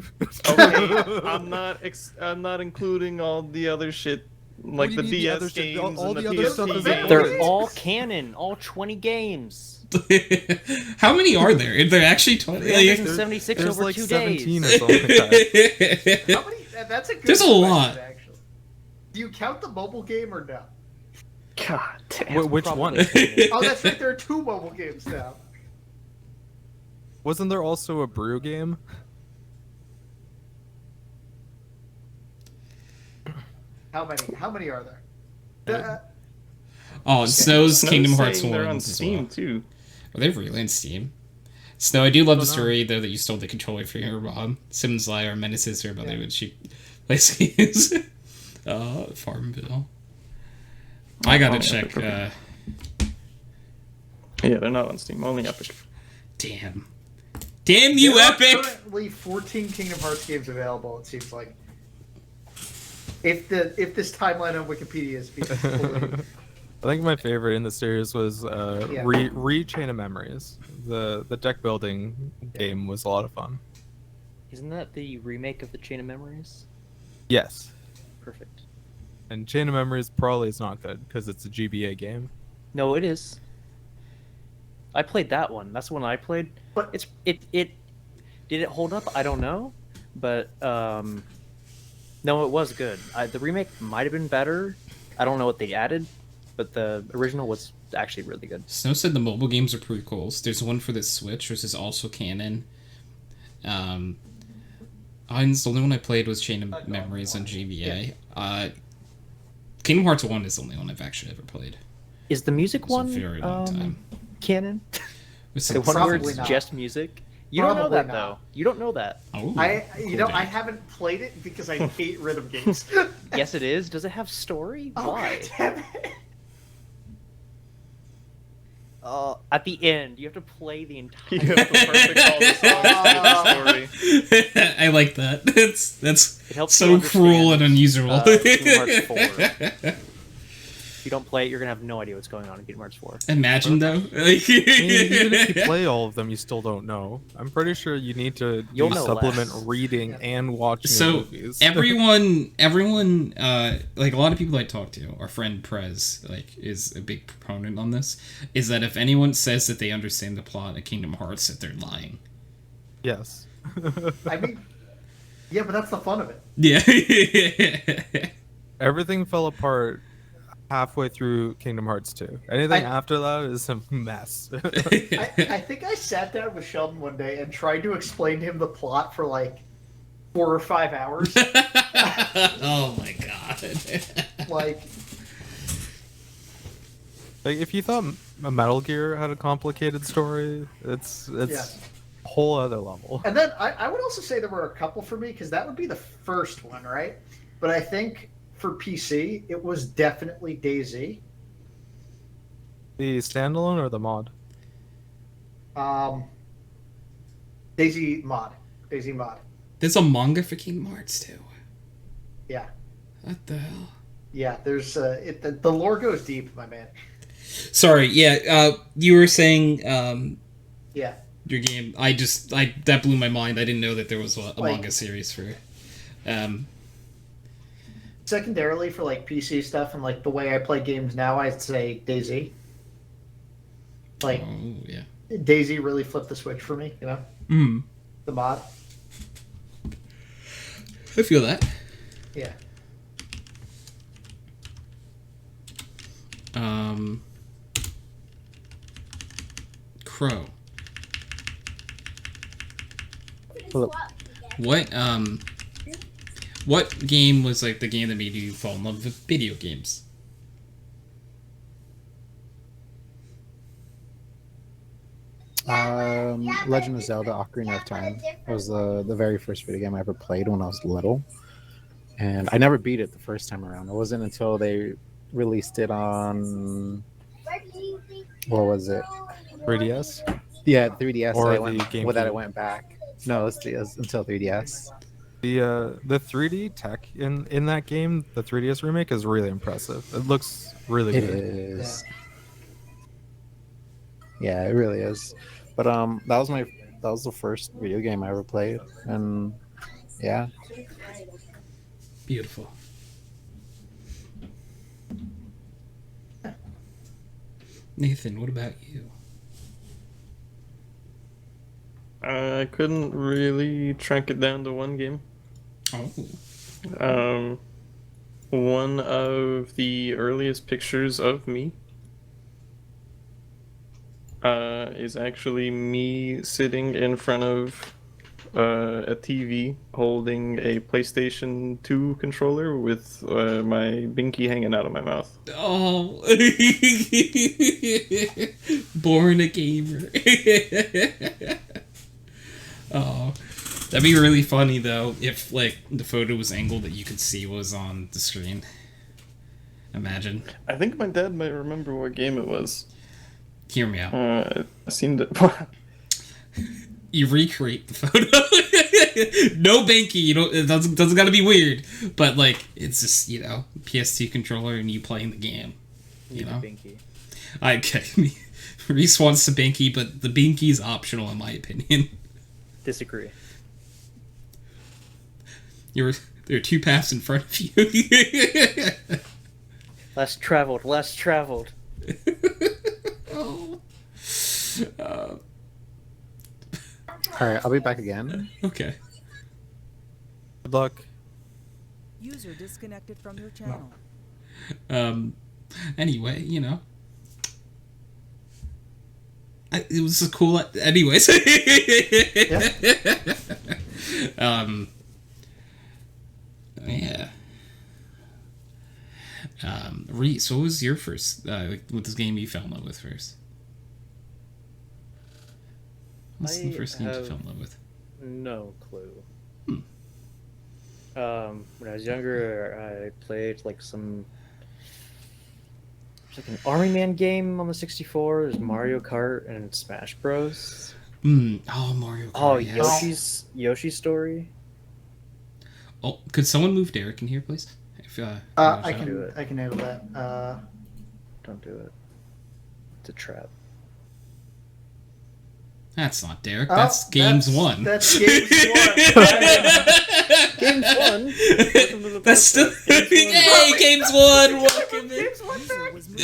Okay, I'm not including all the other shit, like do the you mean the other DS shit? games All and the the other stuff PSP is games. They're all canon, all 20 games. How many are there? Is there actually 20? 376 There's over like 2 17 days. or something like that. How many? That's a good There's a question, lot. Actually. Do you count the mobile game or no? God damn. Which one? Oh, that's right. There are 2 mobile games now. Wasn't there also a brew game? How many are there? Oh, and Snow's Snow's Kingdom Hearts saying 1 they're on as Steam well. too. Are they really on Steam? Snow, I do love the no. story though that you stole the controller from your mom. Simmons Liar menaces her mother when she plays games. Farmville. I gotta Oh, check. Epic, Yeah, they're not on Steam. Only Epic. Damn you, There are Epic! currently 14 Kingdom Hearts games available. It seems like. If this timeline on Wikipedia is being believed. I think my favorite in the series was Chain of Memories. The deck building game was a lot of fun. Isn't that the remake of the Chain of Memories? Yes. Perfect. And Chain of Memories probably is not good because it's a GBA game. No, it is. I played that one. That's the one I played. But it did it hold up? I don't know, but no, it was good. The remake might have been better. I don't know what they added, but the original was actually really good. Snow said the mobile games are prequels. There's one for the Switch, which is also canon. The only one I played was Chain of Memories on GBA. Kingdom Hearts 1 is the only one I've actually ever played. Is the music It was one a very long time. canon? With The some one where Probably it's not. just music? You don't know Probably that not. though. You don't know that. Oh, I cool I game. haven't played it because I hate rhythm games. Yes, it is. Does it have story? Oh, Why? God damn it. At the end, you have to play the entire. You have to perfect all the songs to the story. I like that. That's It helps so you cruel and understand, unusable. Kingdom Hearts 4. If you don't play it, you're gonna have no idea what's going on in Kingdom Hearts 4. Imagine though. I mean, even if you play all of them, you still don't know. I'm pretty sure you need to You'll do know supplement less. reading and watching So movies. everyone, like a lot of people I talk to, our friend Prez, like, is a big proponent on this. Is that if anyone says that they understand the plot of Kingdom Hearts, that they're lying. Yes. I mean, yeah, but that's the fun of it. Yeah. Everything fell apart halfway through Kingdom Hearts 2. Anything after that is a mess. I think I sat down with Sheldon one day and tried to explain to him the plot for like 4 or 5 hours. Oh my god. Like, If you thought Metal Gear had a complicated story, it's Yeah. a whole other level. and then I would also say there were a couple for me because that would be the first one, right? But I think for PC, it was definitely DayZ. The standalone or the mod? DayZ mod. DayZ mod. There's a manga for Kingdom Hearts too. Yeah. What the hell? Yeah, there's the lore goes deep, my man. Sorry, yeah, you were saying Yeah. your game. That blew my mind. I didn't know that there was a Like- manga series for. Secondarily, for like PC stuff and like the way I play games now, I'd say DayZ. Like, Oh yeah. DayZ really flipped the switch for me, you know? Mm. The mod. I feel that. Yeah. Chro. Hello. What game was like the game that made you fall in love with video games? Legend of Zelda: Ocarina of Time was the very first video game I ever played when I was little, and I never beat it the first time around. It wasn't until they released it on what was it? 3DS? Yeah, 3DS. Or that I the went, GameCube. well, that it went back. No, it was until 3DS. The 3D tech in that game, the 3DS remake, is really impressive. It looks really It good. is. Yeah, it really is. But that was the first video game I ever played, and yeah. Beautiful. Nathan, what about you? I couldn't really track it down to one game. Oh. One of the earliest pictures of me is actually me sitting in front of a TV holding a PlayStation 2 controller with my binky hanging out of my mouth. Oh. Born a gamer. Oh. That'd be really funny though if like the photo was angled that you could see what was on the screen. Imagine. I think my dad might remember what game it was. Hear me out. I seemed to... You recreate the photo. No banky, you know, it doesn't gotta be weird. But like it's just, you know, PS2 controller and you playing the game. You know? Binky. Okay. Reese wants the binky, but the binky's optional in my opinion. Disagree. There are two paths in front of you. Less traveled, less traveled. Oh. All right, I'll be back again. Okay. Good luck. User disconnected from your channel. Anyway, you know. It was a cool... Anyways. Yeah. Reese, what was your first... what this game you fell in love with first? What's the first game you fell in love with? No clue. When I was younger, I played like some There's like an Army Man game on the 64. There's Mario Kart and Smash Bros. Oh, Mario Kart. Oh, yes. Yoshi's Story. Oh, could someone move Derrick in here, please? If, I can handle that. Don't do it. It's a trap. That's not Derrick. That's Games One. That's Games 1. Games 1. That's still. Hey, Games 1. Welcome in. Games 1 User back. was moved.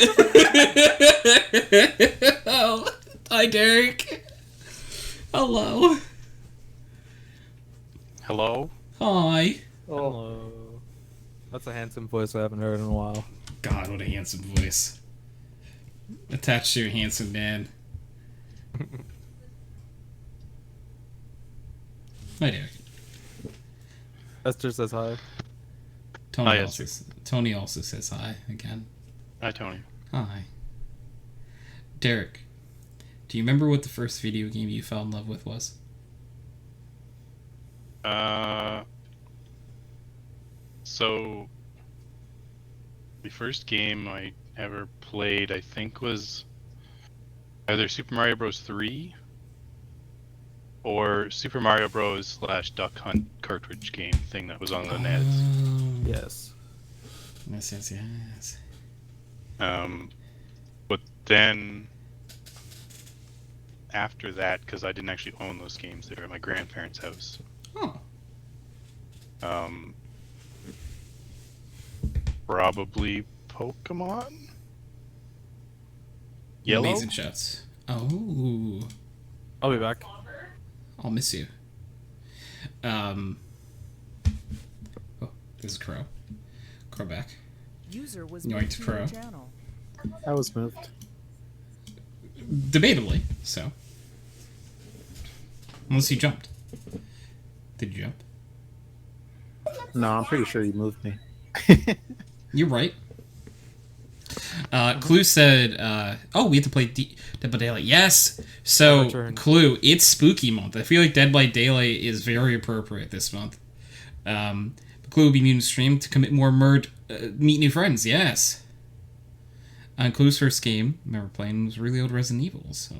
Oh, hi, Derrick. Hello. Hello? Hi. Hello. That's a handsome voice I haven't heard in a while. God, what a handsome voice. Attached to your handsome man. Hi, Derrick. Esther says hi. Tony, Hi, Tony also says hi again. Hi, Tony. Hi. Derrick, do you remember what the first video game you fell in love with was? So the first game I ever played, I think, was either Super Mario Bros. 3 or Super Mario Bros. / Duck Hunt cartridge game thing that was on the NES. Yes. Yes. But then after that, because I didn't actually own those games, they were at my grandparents' house. Oh. Probably Pokemon? Yellow? Amazing shots. Oh. I'll be back. I'll miss you. Oh, this is Chro. Chro back. User was Yoinked moved to your Chro. channel. I was moved. Debatably, so. Unless you jumped. Did you jump? No, I'm pretty sure you moved me. You're right. Clue said, oh, we have to play Dead by Daylight. Yes! So, Clue, it's spooky month. I feel like Dead by Daylight is very appropriate this month. Clue will be muting stream to commit more murder, meet new friends, yes. Clue's first game, I remember playing, was really old Resident Evil, so...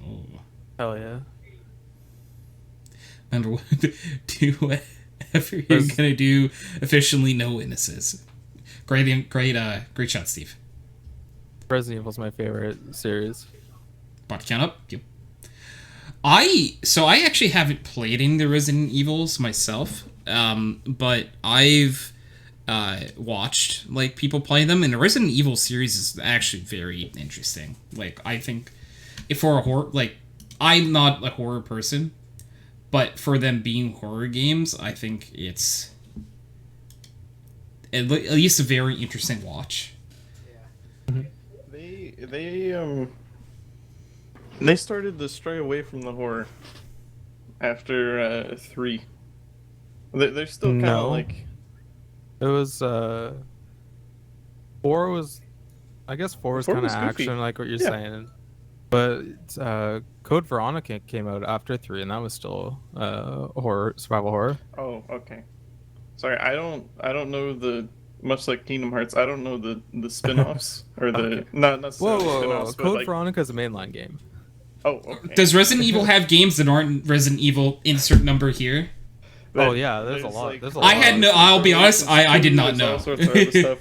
Hell yeah. Remember what? Do whatever you're gonna do. Officially no witnesses. Great shot, Steve. Resident Evil's my favorite series. Bot count up? Yep. I actually haven't played any of the Resident Evils myself, but I've watched like people play them, and the Resident Evil series is actually very interesting. Like, I think if for a horror, like, I'm not a horror person, but for them being horror games, I think it's at least a very interesting watch. They started to stray away from the horror after 3. They're still kind of like... It was 4 was, I guess 4 was kind of action, like what you're saying. But Code Veronica came out after 3, and that was still horror, survival horror. Oh, okay. Sorry, I don't know the... Much like Kingdom Hearts, I don't know the spin-offs or the okay. not necessarily whoa. spin-offs. Code like... Veronica is a mainline game. Oh, okay. Does Resident Evil have games that aren't Resident Evil insert number here? Oh yeah, there's a lot. Like, there's a lot. I had no. I'll be honest. I did not know. All sorts of other stuff.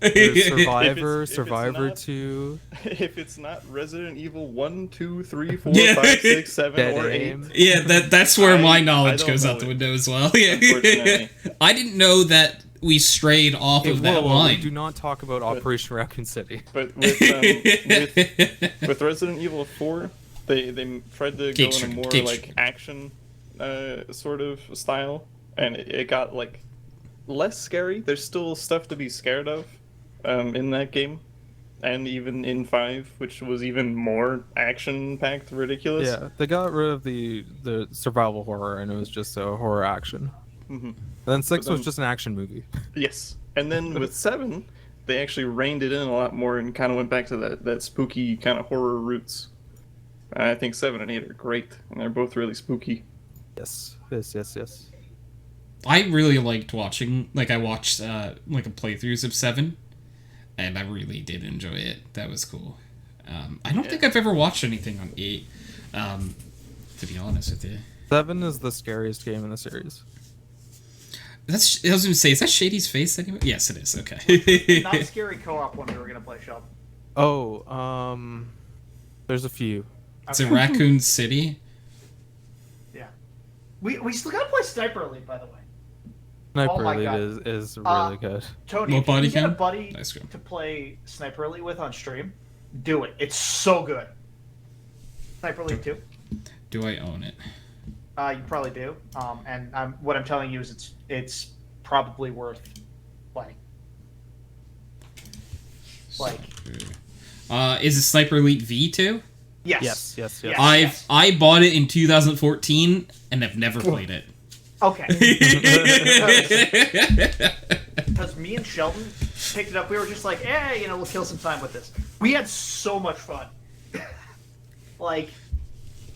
There's Survivor, if it's Survivor not, 2. If it's not Resident Evil 1, 2, 3, 4, Yeah. 5, 6, 7, Dead or 8. Aim. Yeah, that's where my knowledge don't goes know out the it. window as well. Yeah. Unfortunately. I didn't know that we strayed off of that We line. do not talk about Operation Raccoon City. But with Resident Evil 4, they tried to go in a more like action sort of style, and it got like less scary. There's still stuff to be scared of in that game, and even in 5, which was even more action-packed, ridiculous. Yeah, they got rid of the survival horror, and it was just a horror action. Mm-hmm. And then 6 was just an action movie. Yes, and then with 7, they actually reined it in a lot more and kind of went back to that spooky kind of horror roots. I think 7 and 8 are great, and they're both really spooky. Yes. I really liked watching. Like, I watched like a playthroughs of 7. and I really did enjoy it. That was cool. I don't think I've ever watched anything on 8, to be honest with you. 7 is the scariest game in the series. I was going to say, is that Shady's face anyway? Yes, it is. Okay. Not scary co-op one we were gonna play, Sheldon. Oh, there's a few. It's in Raccoon City. Yeah. We still gotta play Sniper Elite, by the way. Sniper my Elite God. is really good. Tony, What if you body can get a count? buddy Nice go. to play Sniper Elite with on stream, do it. It's so good. Sniper Elite 2. Do I own it? You probably do. And what I'm telling you is it's probably worth playing. Like, Is it Sniper Elite V2? yes. Yes. I bought it in 2014 and have never played it. Okay. Because me and Sheldon picked it up, we were just like, we'll kill some time with this. We had so much fun. Like,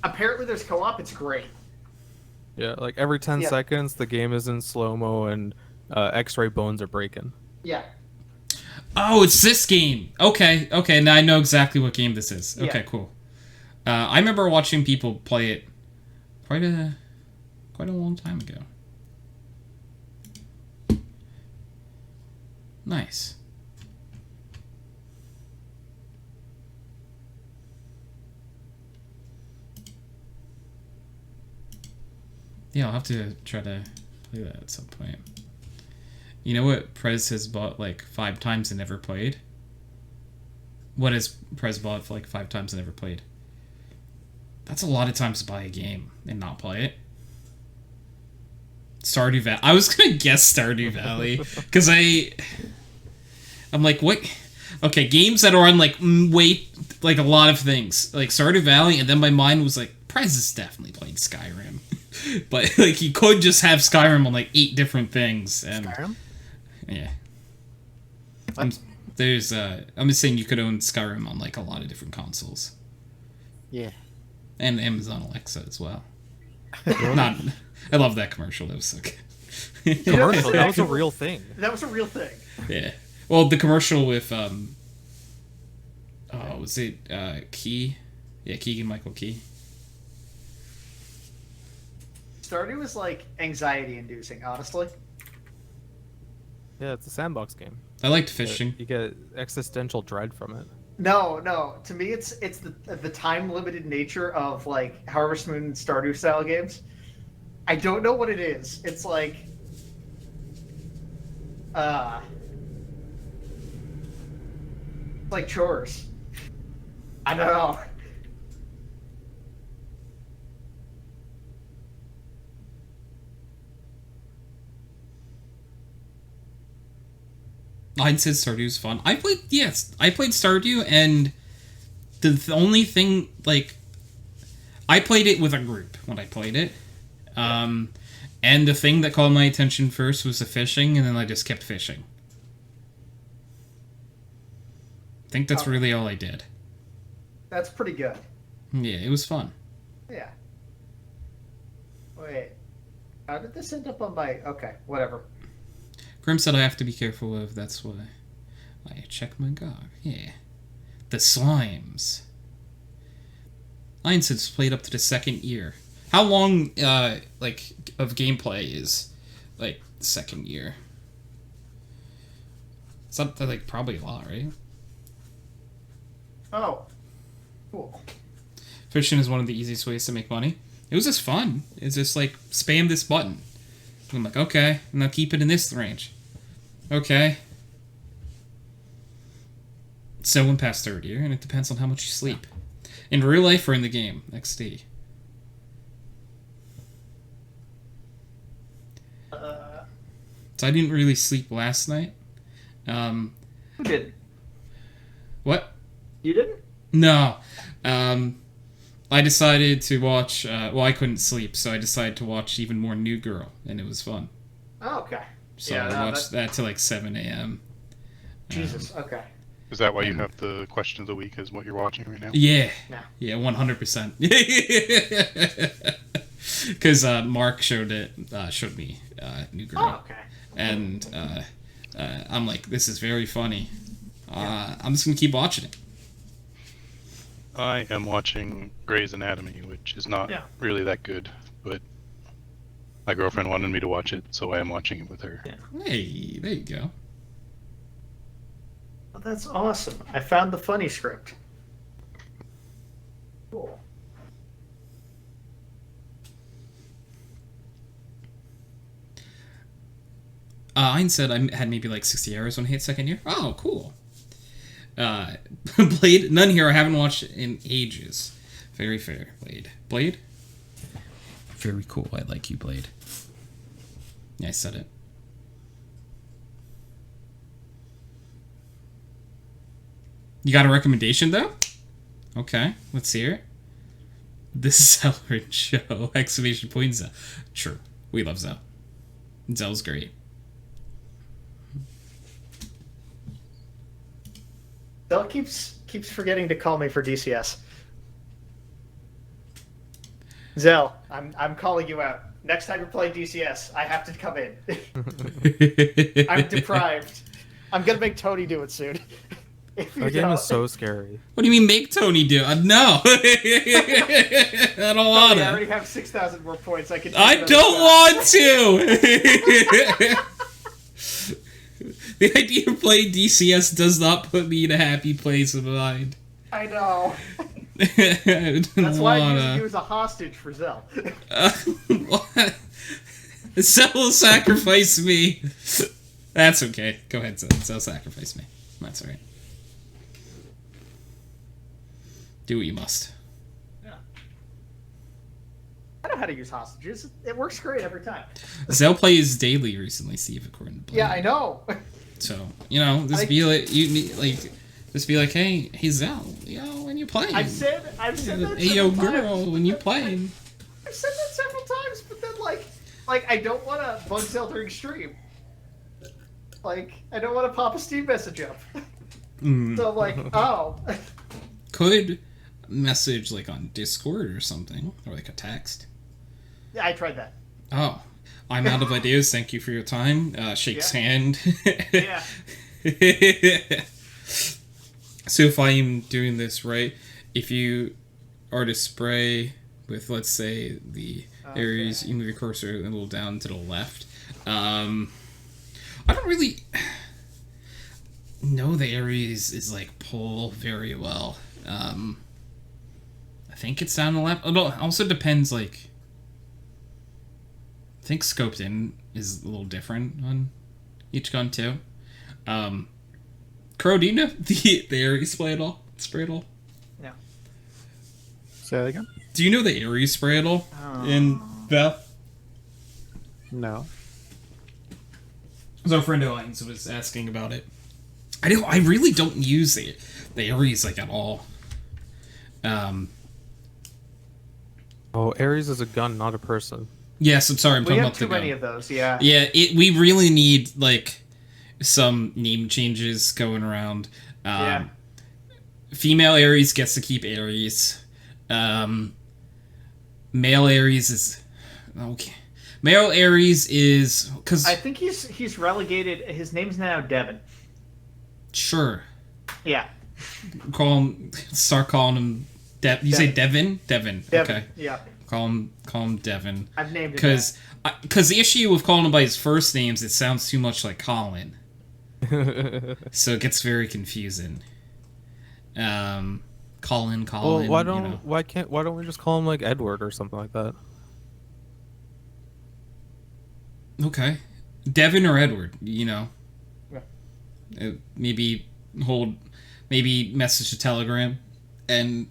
apparently there's co-op. It's great. Yeah, like every 10 Yeah. seconds, the game is in slow-mo and X-ray bones are breaking. Yeah. Oh, it's this game. Okay. Now I know exactly what game this is. Okay, Yeah. cool. I remember watching people play it quite a long time ago. Nice. Yeah, I'll have to try to play that at some point. You know what Prez has bought like 5 times and never played? What has Prez bought for like 5 times and never played? That's a lot of times to buy a game and not play it. Stardew Valley. I was gonna guess Stardew Valley because I'm like, what? Okay, games that are on like like a lot of things, like Stardew Valley, and then my mind was like, Prez is definitely playing Skyrim, but like you could just have Skyrim on like 8 different things. And, Skyrim? Yeah. I'm just saying you could own Skyrim on like a lot of different consoles. Yeah. And Amazon Alexa as well. I love that commercial. That was so good. Commercial, that was a real thing. That was a real thing. Yeah. Well, the commercial with was it Key? Yeah, Keegan-Michael Key. Stardew was like anxiety-inducing, honestly. Yeah, it's a sandbox game. I liked fishing. You get existential dread from it. No. To me, it's the time-limited nature of like Harvest Moon and Stardew style games. I don't know what it is. It's like, like chores. I don't know. Line says Stardew's fun. I played Stardew, and the only thing, like, I played it with a group when I played it. And the thing that caught my attention first was the fishing, and then I just kept fishing. I think that's really all I did. That's pretty good. Yeah, it was fun. Yeah. Wait. How did this end up on my... Okay, whatever. Grim said I have to be careful of, that's why I check my GOG. Yeah. The slimes. Lion says played up to the 2nd year. How long, like, of gameplay is, like, the 2nd year? It's not, like, probably a lot, right? Oh. Cool. Fishing is one of the easiest ways to make money. It was just fun. It's just, like, spam this button. And I'm like, okay, now keep it in this range. Okay. So went past 3rd year, and it depends on how much you sleep. In real life or in the game, XD. So I didn't really sleep last night. Who did? What? You didn't? No. I decided to watch... I couldn't sleep, so I decided to watch even more New Girl, and it was fun. Oh, okay. So I watched that till like 7 a.m. Jesus, okay. Is that why you have the question of the week as what you're watching right now? Yeah. Yeah. Yeah, 100%. Because Mark showed me New Girl. Oh, okay. And I'm like, this is very funny. I'm just gonna keep watching it. I am watching Grey's Anatomy, which is not really that good, but my girlfriend wanted me to watch it, so I am watching it with her. Hey, there you go. Oh, that's awesome. I found the funny script. Cool. Ein said I had maybe like 60 hours when I hit second year. Oh, cool. Blade, none here. I haven't watched it in ages. Very fair, Blade. Blade? Very cool. I like you, Blade. Yeah, I said it. You got a recommendation, though? Okay, let's hear it. The Zeller Show! Exclamation point, Zell. True. We love Zell. Zell's great. Zell keeps forgetting to call me for DCS. Zell, I'm calling you out. Next time you're playing DCS, I have to come in. I'm deprived. I'm gonna make Tony do it soon. That game is so scary. What do you mean make Tony do it? No. I don't want to. I already have 6,000 more points. I don't want to. The idea of playing DCS does not put me in a happy place of mind. I know. I That's why I'm using you as a hostage for Zell. What? Zell will sacrifice me. That's okay. Go ahead, Zell. Zell sacrifice me. That's alright. Do what you must. Yeah. I know how to use hostages. It works great every time. Zell plays daily recently, Steve, according to Blade. Yeah, I know. So, just be like, just be like, hey Zell, when you playing? I've said that. Hey, yo, girl, times. when you playing? I've said that several times, but then like I don't want to bug Zell during stream. Like, I don't want to pop a Steam message up. So I'm like, oh. Could message like on Discord or something, or like a text. Yeah, I tried that. Oh, I'm out of ideas. Thank you for your time. Shakes hand. Yeah. So if I'm doing this right, if you are to spray with, let's say, the Aries, you move your cursor a little down to the left. I don't really know the Aries is like pull very well. I think it's down the left. It also depends, like, I think scoped in is a little different on each gun too. Chro, do you know the Aries spray at all? No. Say that again? Do you know the Aries spray at all in Beth? No. So our friend Alliance was asking about it. I really don't use the Aries like at all. Oh, Ares is a gun, not a person. Yes, I'm sorry. I'm talking about the gun. We have too many of those. Yeah. Yeah, we really need like some name changes going around. Yeah. Female Aries gets to keep Aries. Male Aries is okay. Male Aries is because I think he's relegated. His name's now Devin. Sure. Yeah. Start calling him. You say Devin? Devin. Okay. Yeah. Call him Devin. I've named him because the issue with calling him by his first names, it sounds too much like Colin. So it gets very confusing. Colin. Well, why don't we just call him like Edward or something like that? Okay, Devin or Edward. Yeah. Maybe message a Telegram and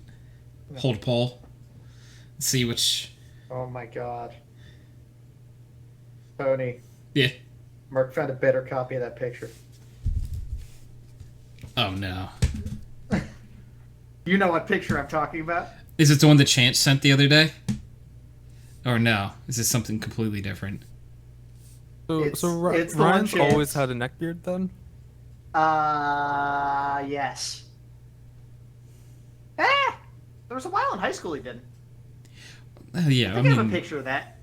hold a poll. See which. Oh my god. Tony. Yeah. Mark found a better copy of that picture. Oh no. You know what picture I'm talking about? Is it the one that Chance sent the other day? Or no? Is this something completely different? So it's the Ryan's one always had a neckbeard then? Yes. There was a while in high school he didn't. Yeah, I think I have a picture of that.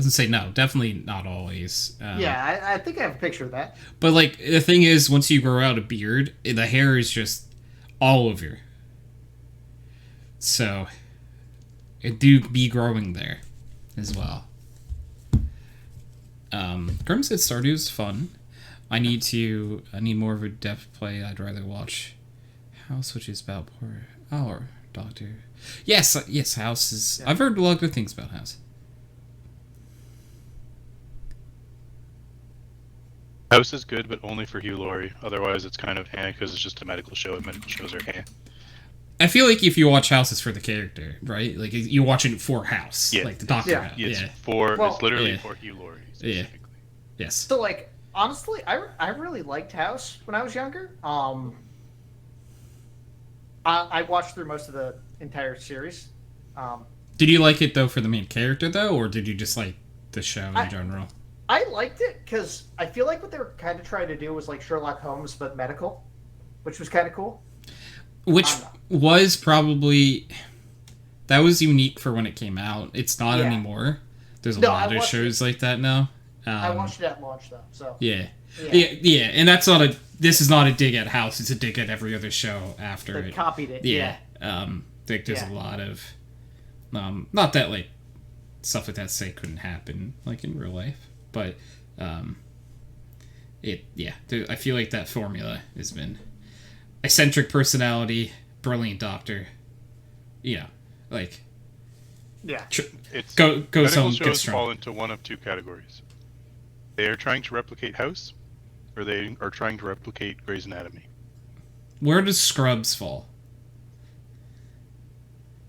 was gonna say no, definitely not always. Yeah, I think I have a picture of that. But like the thing is, once you grow out a beard, the hair is just all over. So it do be growing there as well. Grim said Stardew's fun. I need more of a depth play. I'd rather watch House, which is about poor or Doctor. Yes, House is. Yeah. I've heard a lot of good things about House. House is good, but only for Hugh Laurie. Otherwise, it's kind of because it's just a medical show, and medical shows are I feel like if you watch House, it's for the character, right? Like you're watching it for House, like the Doctor. Yeah, it's literally for Hugh Laurie. Yeah. Yes. So like honestly, I really liked House when I was younger. I watched through most of the entire series. Did you like it though for the main character though, or did you just like the show in general? I liked it because I feel like what they were kind of trying to do was like Sherlock Holmes but medical, which was kind of cool. Which was probably that was unique for when it came out. It's not anymore. There's a lot of shows like that now. I watched it at launch though, so yeah, and that's not a. This is not a dig at House. It's a dig at every other show after it. Copied it. Yeah. Like there's a lot of, not that like stuff like that say couldn't happen like in real life, but I feel like that formula has been eccentric personality, brilliant doctor. Like. Yeah. Go medical some shows fall into one of two categories. They are trying to replicate House, or they are trying to replicate Grey's Anatomy. Where does Scrubs fall?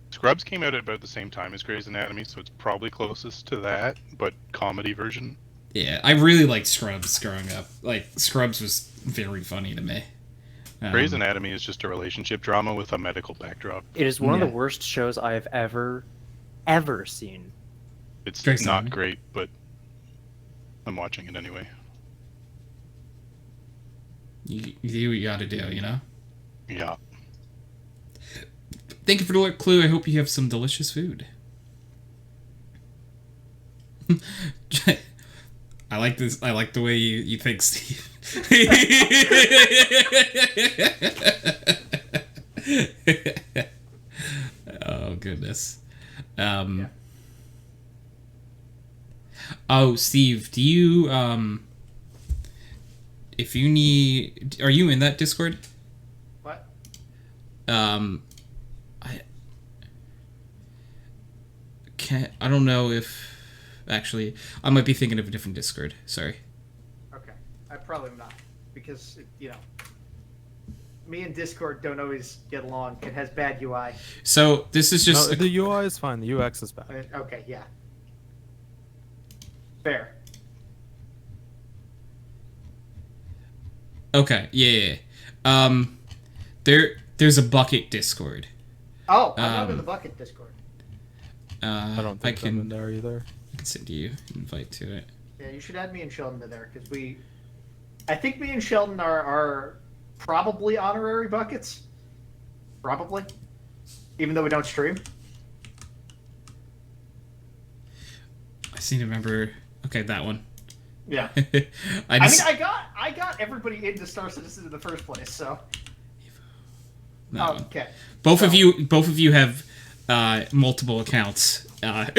Scrubs came out at about the same time as Grey's Anatomy, so it's probably closest to that, but comedy version. Yeah, I really liked Scrubs growing up. Like, Scrubs was very funny to me. Grey's Anatomy is just a relationship drama with a medical backdrop. It is one of the worst shows I have ever seen. It's not great, but I'm watching it anyway. You do what you gotta do, you know? Yeah. Thank you for the clue. I hope you have some delicious food. I like this. I like the way you think, Steve. Oh, goodness. Oh, Steve, do you, if you need, are you in that Discord? What? I don't know if, actually, I might be thinking of a different Discord. Sorry. Okay. I probably am not, because, me and Discord don't always get along. It has bad UI. So, this is just... No, the UI is fine. The UX is bad. Okay, yeah. Fair. Okay, yeah. There's a bucket Discord. Oh, I'm not in the bucket Discord. I don't think I'm in there either. I can send you an invite to it. Yeah, you should add me and Sheldon to there, because I think me and Sheldon are probably honorary buckets. Probably. Even though we don't stream. I seem to remember... Okay, that one. Yeah. I got everybody into Star Citizen in the first place, so... Okay. Both of you have multiple accounts. Do I?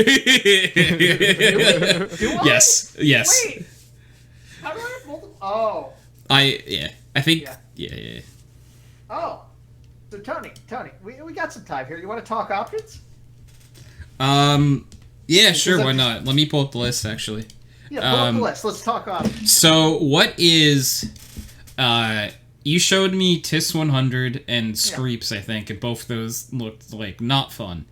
Yes. Wait. How do I have multiple? Oh. I think. Yeah. Oh. So Tony, we got some time here. You want to talk options? Yeah, sure. Why not? Let me pull up the list actually. Yeah, pull up the list. Let's talk options. So what is? You showed me TIS 100 and Screeps, I think, and both of those looked like not fun.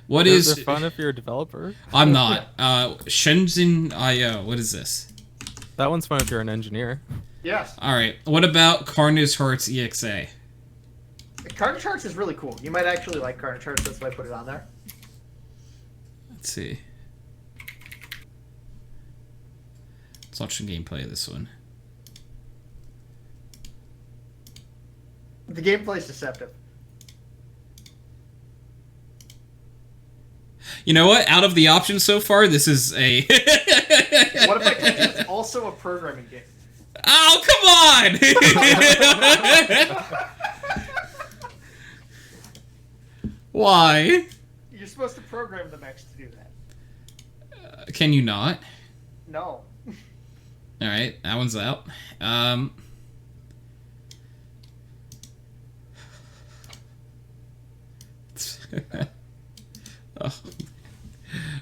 What is They're fun if you're a developer? I'm not. Shenzhen IO. What is this? That one's fun if you're an engineer. Yes. All right. What about Carnage Hearts EXA? Carnage Hearts is really cool. You might actually like Carnage Hearts. That's why I put it on there. Let's see. Let's watch some gameplay of this one. The gameplay is deceptive. You know what? Out of the options so far, this is a. What if I told you it's also a programming game? Oh, come on! Why? You're supposed to program the mechs to do that. Can you not? No. All right, that one's out. Oh.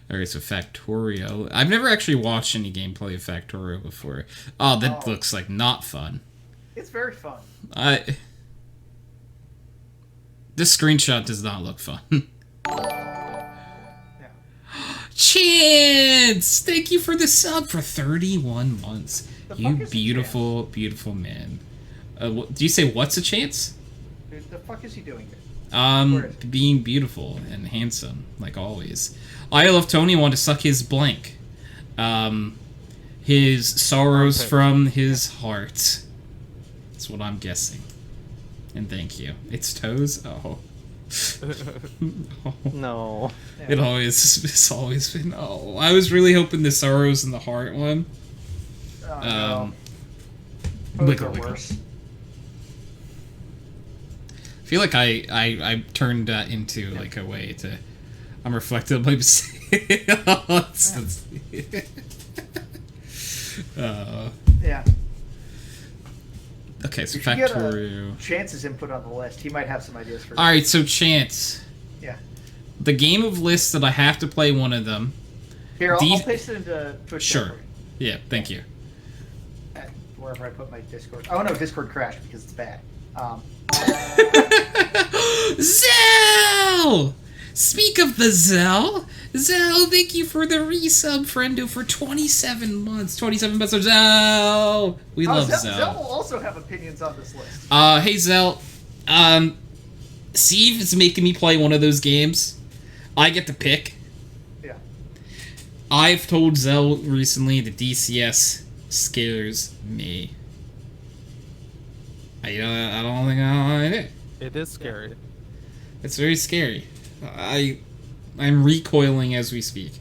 Alright, so Factorio. I've never actually watched any gameplay of Factorio before. Oh, that looks like not fun. It's very fun. This screenshot does not look fun. Yeah. Chance! Thank you for the sub for 31 months. You beautiful, beautiful man. Do you say what's a chance? Dude, the fuck is he doing here? Being beautiful and handsome, like always. I Love Tony want to suck his blank. His sorrows from his heart. That's what I'm guessing. And thank you. It's toes? Oh. No. It's always been. Oh, I was really hoping the sorrows in the heart one. Oh, no. Those are worse. I feel like I turned that into like a way to. I'm reflective of my mistake. Yeah. Okay, so If you get Factorio. Chance's input on the list, he might have some ideas for. All right, so Chance. Yeah. The game of lists that I have to play one of them. Here, I'll paste it into Twitch. Sure. Yeah, thank you. Wherever I put my Discord. Oh no, Discord crashed because it's bad. Zell! Speak of the Zell. Zell, thank you for the resub, friendo, for 27 months. 27 months of Zell. We love Zell. Zell will also have opinions on this list. Hey Zell. Steve is making me play one of those games. I get to pick. Yeah. I've told Zell recently that DCS scares me. I don't think I do. It is scary. It's very scary. I'm recoiling as we speak.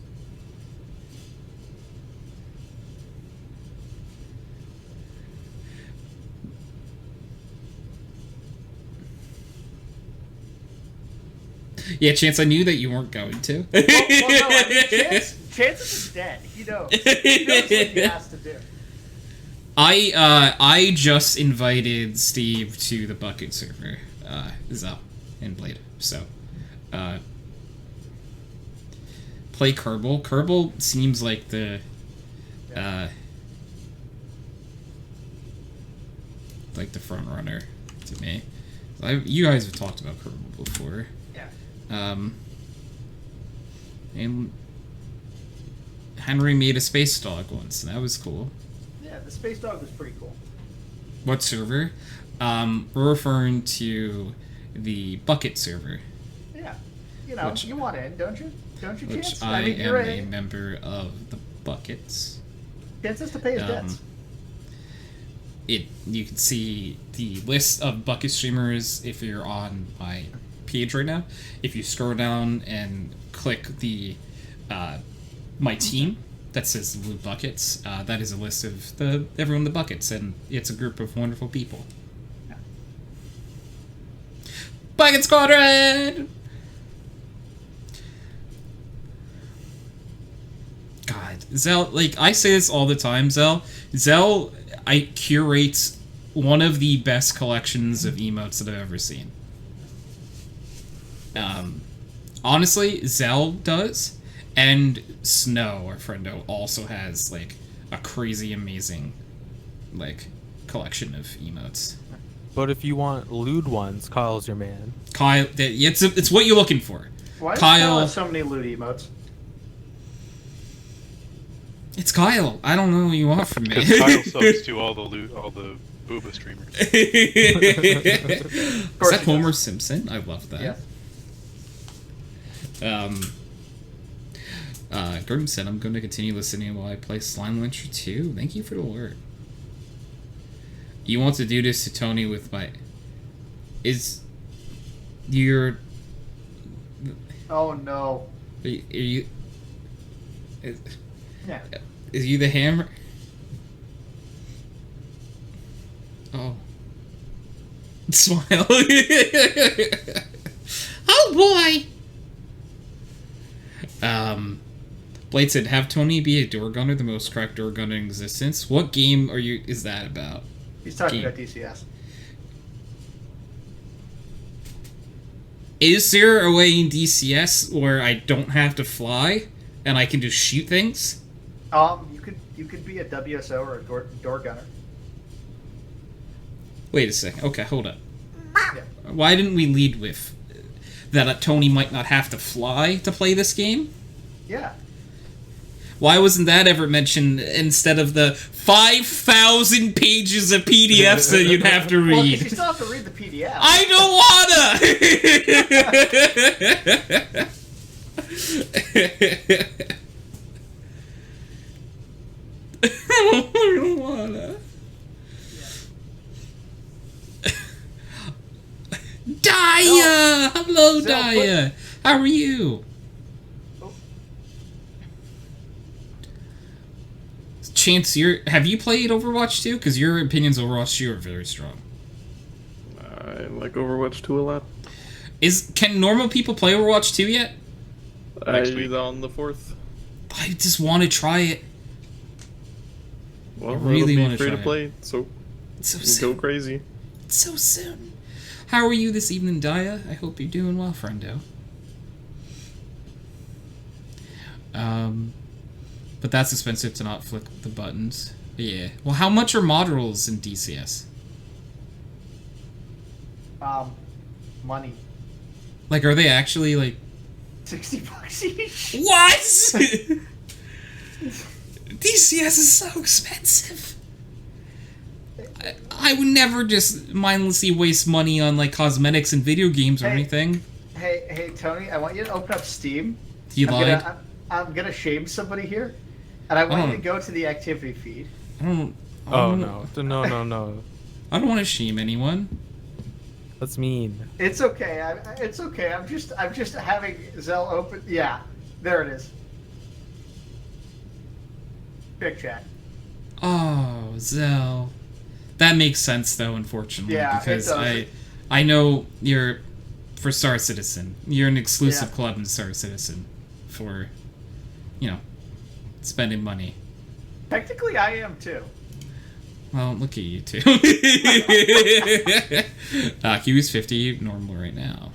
Yeah, Chance, I knew that you weren't going to. No, I mean, Chance is dead. He knows. He knows what he has to do. I just invited Steve to the Bucket server, Zell and Blade. So, play Kerbal. Kerbal seems like the, front runner to me. You guys have talked about Kerbal before. Yeah. And Henry made a space dog once, and that was cool. Yeah, the space dog was pretty cool. What server? We're referring to the Bucket server. Yeah. You know, you want in, don't you? Don't you, Which Chance? I mean, am a member of the Buckets. Chance has to pay his debts. You can see the list of Bucket streamers if you're on my page right now. If you scroll down and click the my team that says Blue Buckets, that is a list of everyone in the Buckets, and it's a group of wonderful people. Yeah. Bucket Squadron! God, Zell, like, I say this all the time, Zell, I curate one of the best collections of emotes that I've ever seen. Honestly, Zell does, and Snow, our friendo, also has, like, a crazy amazing, like, collection of emotes. But if you want lewd ones, Kyle's your man. Kyle, it's what you're looking for. Why does Kyle have so many loot emotes? It's Kyle. I don't know what you want from me. Because Kyle subs to all the booba streamers. Is that Homer Simpson? I love that. Yeah. Gordon said, I'm going to continue listening while I play Slime Launcher 2. Thank you for the alert. You want to do this to Tony with my... Oh no. Are you Yeah. is you the hammer? Oh. Smile. Oh boy. Blade said, "Have Tony be a door gunner, the most cracked door gunner in existence." What game is that about? He's talking about DCS. Is there a way in DCS where I don't have to fly and I can just shoot things? You could be a WSO or a door gunner. Wait a second. Okay, hold up. Yeah. Why didn't we lead with that Tony might not have to fly to play this game? Yeah. Why wasn't that ever mentioned instead of the 5,000 pages of PDFs that you'd have to Well, 'cause read? you still have to read the PDF. I don't wanna. Daya! Hello, Daya! How are you? Chance, have you played Overwatch 2? Because your opinions of Overwatch 2 are very strong. I like Overwatch 2 a lot. Can normal people play Overwatch 2 yet? Next week on the 4th. I just want to try it. Well, I really want to free try to play, so it's so go soon. crazy. It's so soon. How are you this evening, Daya? I hope you're doing well, friendo. But that's expensive to not flick the buttons. Yeah. Well, how much are modules in DCS? Money. Like, are they actually, like... $60 each. What?! DCS is so expensive! I would never just mindlessly waste money on, like, cosmetics and video games or anything. Hey, Tony, I want you to open up Steam. You lied? I'm gonna shame somebody here, and I want you to go to the activity feed. No. I don't want to shame anyone. That's mean. It's okay. It's okay. I'm just having Zell open. Yeah, there it is. Big chat. Oh, Zell. That makes sense, though, unfortunately, Yeah, because it does. I know you're for Star Citizen. You're an exclusive club in Star Citizen for, spending money. Technically, I am too. Well, look at you two. Huey's 50 normal right now.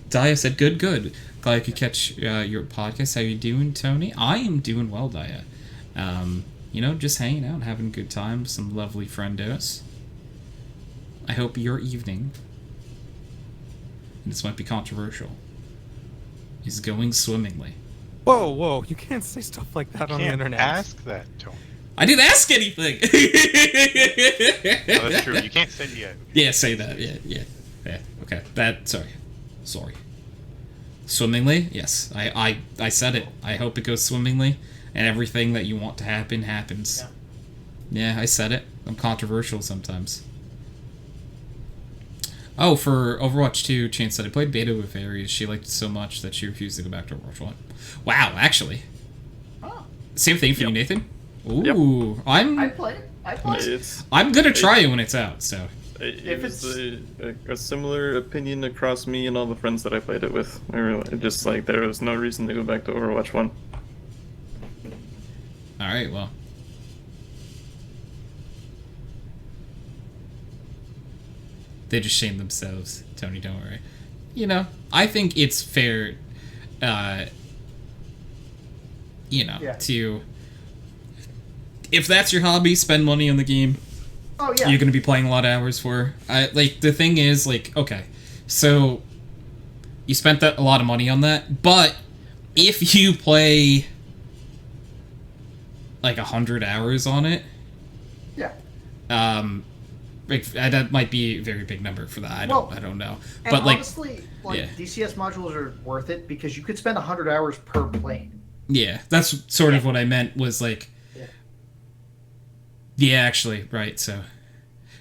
Daya said, good. Glad I could catch your podcast. How you doing, Tony? I am doing well, Daya. Just hanging out, having a good time. Some lovely friendos. I hope your evening, and this might be controversial, is going swimmingly. Whoa, you can't say stuff like that on the internet. Ask that, Tony. I didn't ask anything! Oh, that's true. You can't say yeah. Yeah, say that. Yeah. Okay. Sorry. Swimmingly? Yes. I said it. I hope it goes swimmingly, and everything that you want to happen happens. Yeah, I said it. I'm controversial sometimes. Oh, for Overwatch 2, Chance said, I played beta with Aries. She liked it so much that she refused to go back to Overwatch 1. Wow, actually. Oh. Same thing for you, Nathan? Ooh. Yep. I play it. I'm gonna try it when it's out, so. It was a similar opinion across me and all the friends that I played it with. Just like there was no reason to go back to Overwatch 1. Alright, well. They just shame themselves. Tony, don't worry. I think it's fair, to... If that's your hobby, spend money on the game. Oh, yeah. You're going to be playing a lot of hours for. The thing is, okay, so you spent a lot of money on that, but if you play, 100 hours on it... Yeah. That might be a very big number for that. I don't know. And but honestly, DCS modules are worth it because you could spend 100 hours per plane. Yeah, that's sort of what I meant was Yeah, actually, right. So,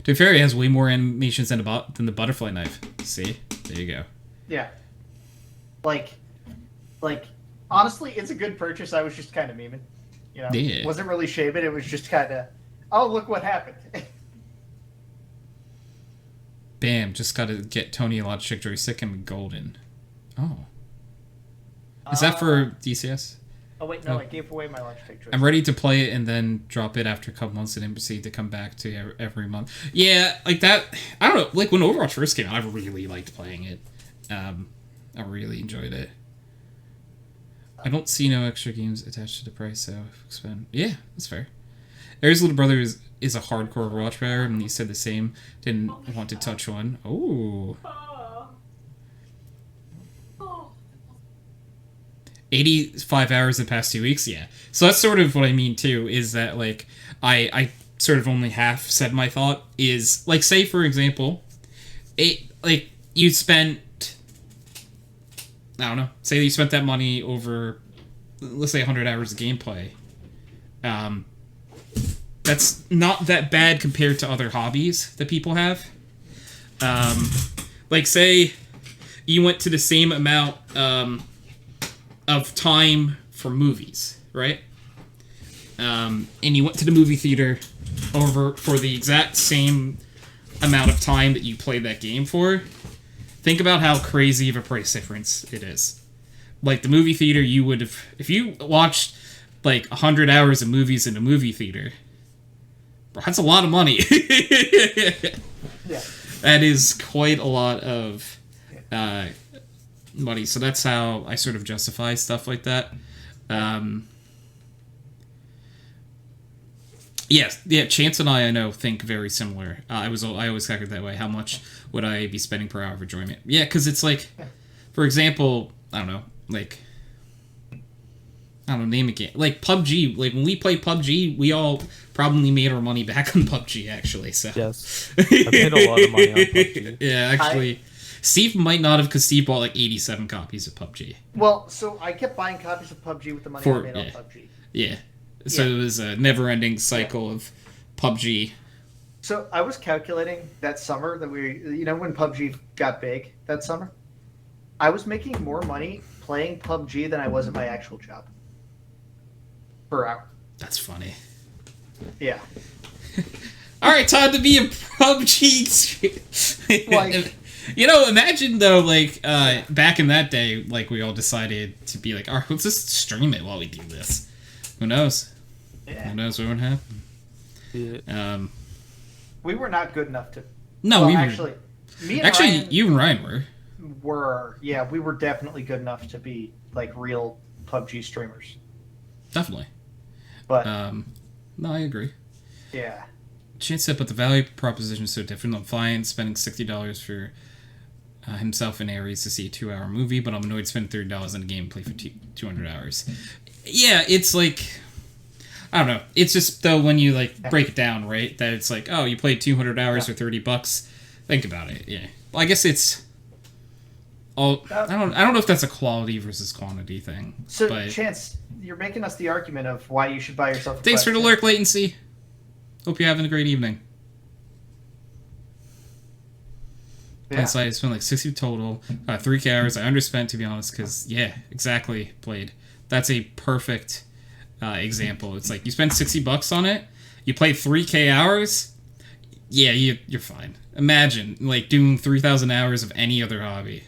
To be fair, it has way more animations than the butterfly knife. See? There you go. Yeah. Like, honestly, it's a good purchase. I was just kind of memeing. You know? Yeah. Wasn't really shaving. It was just kind of, oh, look what happened. Bam, just gotta get Tony a Logitech joystick and golden. Oh. Is that for DCS? Oh, wait, no, I gave away my Logitech joystick. I'm ready to play it and then drop it after a couple months and then proceed to come back to every month. Yeah, like that. I don't know. Like when Overwatch first came out, I really liked playing it. I really enjoyed it. I don't see no extra games attached to the price, so spend. Yeah, that's fair. Aries' little brother is a hardcore Overwatch player, and he said the same. Didn't want to touch one. Oh. 85 hours in the past 2 weeks, yeah. So that's sort of what I mean too, is that like I sort of only half said my thought is like, say for example, you spent, I don't know, say you spent that money over, let's say 100 hours of gameplay. That's not that bad compared to other hobbies that people have. Like say you went to the same amount of time for movies, right? And you went to the movie theater for the exact same amount of time that you played that game for. Think about how crazy of a price difference it is. Like the movie theater, you would have, if you watched like 100 hours of movies in a movie theater, bro, that's a lot of money. Yeah. That is quite a lot of money. So that's how I sort of justify stuff like that. Yes, yeah. Chance and I know, think very similar. I always calculate that way. How much would I be spending per hour of enjoyment? Yeah, because it's like, for example, I don't know, like, I don't know, name a game. Like PUBG. Like when we played PUBG, we all probably made our money back on PUBG. Actually, so yes, I made a lot of money on PUBG. Yeah, actually. Steve might not have, because Steve bought like 87 copies of PUBG. Well, so I kept buying copies of PUBG with the money I made on PUBG. Yeah. So it was a never-ending cycle of PUBG. So I was calculating that summer that when PUBG got big that summer, I was making more money playing PUBG than I was at my actual job per hour. That's funny. Yeah. All right, time to be a PUBG. Like, imagine though, like back in that day, like we all decided to be like, all right, let's just stream it while we do this. Who knows? Yeah. Who knows what would happen? Yeah. We were not good enough to. No, well, we actually, were. Me and actually, Ryan you and Ryan were. We were definitely good enough to be like real PUBG streamers. Definitely. But no, I agree. Yeah. Chance said, but the value proposition is so different. I'm fine spending $60 for himself and Aries to see a 2-hour movie, but I'm annoyed to spend $30 on a game and play for 200 hours. Yeah, it's like, I don't know. It's just though when you like break it down, right? That it's like, oh, you played 200 hours for $30. Think about it. Yeah. Well, I guess it's all. I don't know if that's a quality versus quantity thing. So, but Chance, you're making us the argument of why you should buy yourself. Thanks for the lurk, latency. Hope you're having a great evening. Yeah. So I spent like 60 total, 3K hours. I underspent, to be honest, because yeah, exactly. Played. That's a perfect example. It's like you spend $60 on it, you play 3K hours. Yeah, you're fine. Imagine like doing 3,000 hours of any other hobby.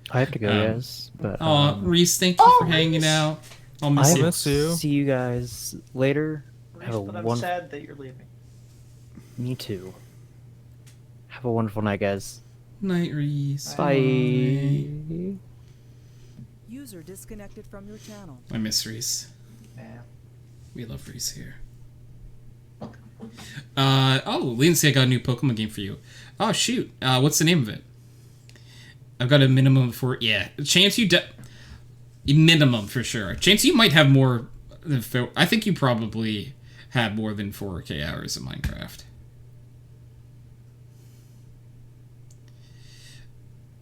I have to go, guys. But Reese, thank you for hanging Reese. out. I'll miss you. See you guys later. Reese, but I'm sad that you're leaving. Me too. Have a wonderful night, guys. Night, Reese. Bye. User disconnected from your channel. I miss Reese. Yeah. We love Reese here. Lindsay, I got a new Pokemon game for you. Oh, shoot. What's the name of it? I've got a minimum for... Yeah. Chance minimum, for sure. Chance, you might have more than... I think you probably have more than 4K hours of Minecraft.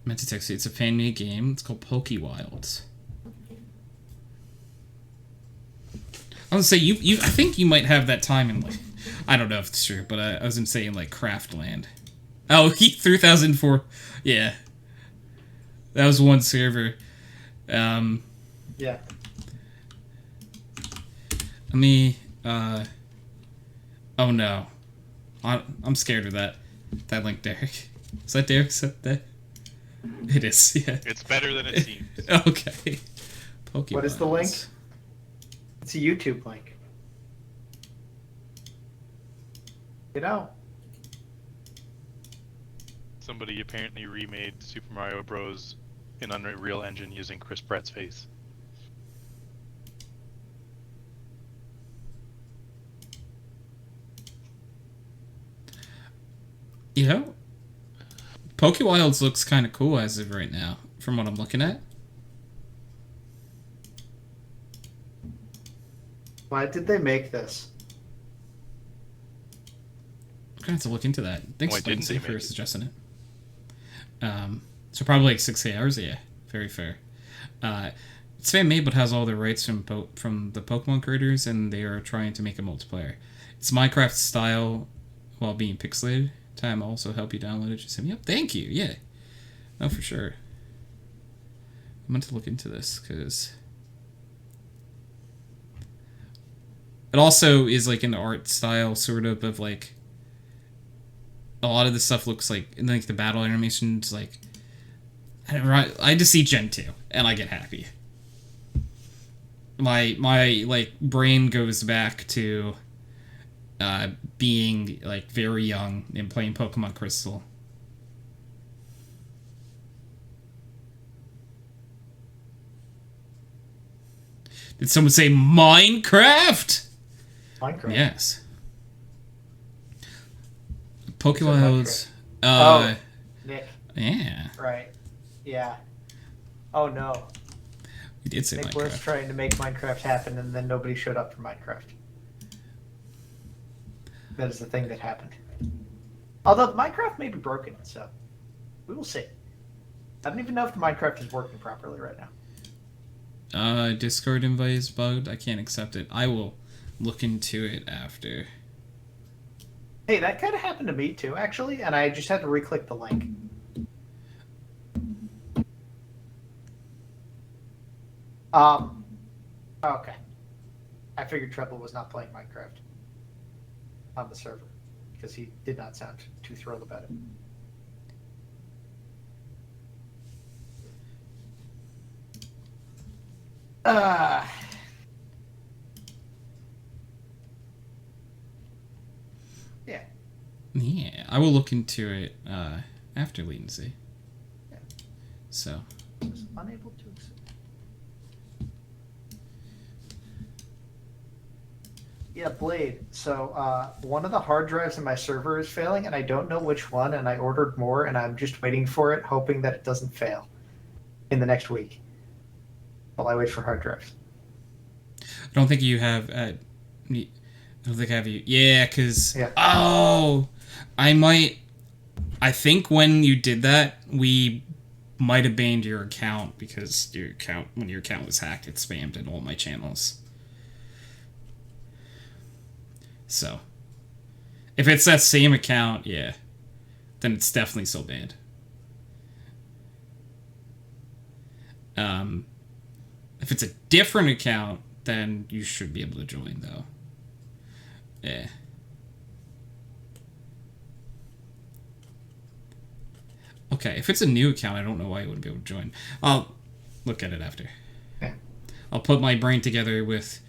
Meant to text you. It's a fan-made game. It's called Pokewilds. I was gonna say, I think you might have that time in, like... I don't know if it's true, but I was saying like Craftland. Oh, he 3004. Yeah, that was one server. Yeah. Let me. Oh no, I'm scared of that link, Derrick. Is that Derrick? Is that? It is. Yeah. It's better than it seems. Okay. Pokemon. What is the link? It's a YouTube link. You know. Somebody apparently remade Super Mario Bros. In Unreal Engine using Chris Pratt's face. You know, Pokewilds looks kind of cool as of right now, from what I'm looking at. Why did they make this? I'm gonna have to look into that. Thanks, Why didn't they for make it? suggesting it. So probably like 6 hours. Yeah, very fair. It's fan made, but has all the rights from the Pokemon creators, and they are trying to make a multiplayer. It's Minecraft style while being pixelated. Time also help you download it. Just hit me up. Thank you. Yeah, no, for sure. I'm meant to look into this because it also is like an art style sort of like a lot of the stuff looks like, and like the battle animations, like I just see Gen 2 and I get happy. My like brain goes back to being like very young and playing Pokemon Crystal. Did someone say Minecraft? Minecraft. Yes. Pokewilds. Nick. Yeah. Right. Yeah. Oh no. We did say Nick Minecraft. was trying to make Minecraft happen, and then nobody showed up for Minecraft. That is the thing that happened. Although Minecraft may be broken, so we will see. I don't even know if the Minecraft is working properly right now. Discord invite is bugged. I can't accept it. I will look into it after. Hey, that kind of happened to me too, actually, and I just had to re-click the link. Okay. I figured Treble was not playing Minecraft on the server because he did not sound too thrilled about it. Yeah. Yeah, I will look into it after latency. Yeah. So. I was unable to accept. Yeah, Blade. So one of the hard drives in my server is failing, and I don't know which one, and I ordered more, and I'm just waiting for it, hoping that it doesn't fail in the next week while I wait for hard drives. I don't think you have... I don't think I have you... Yeah, because... Yeah. Oh! I think when you did that, we might have banned your account because when your account was hacked, it spammed in all my channels. So, if it's that same account, yeah, then it's definitely still banned. If it's a different account, then you should be able to join, though. Yeah. Okay, if it's a new account, I don't know why you wouldn't be able to join. I'll look at it after. Yeah. I'll put my brain together with...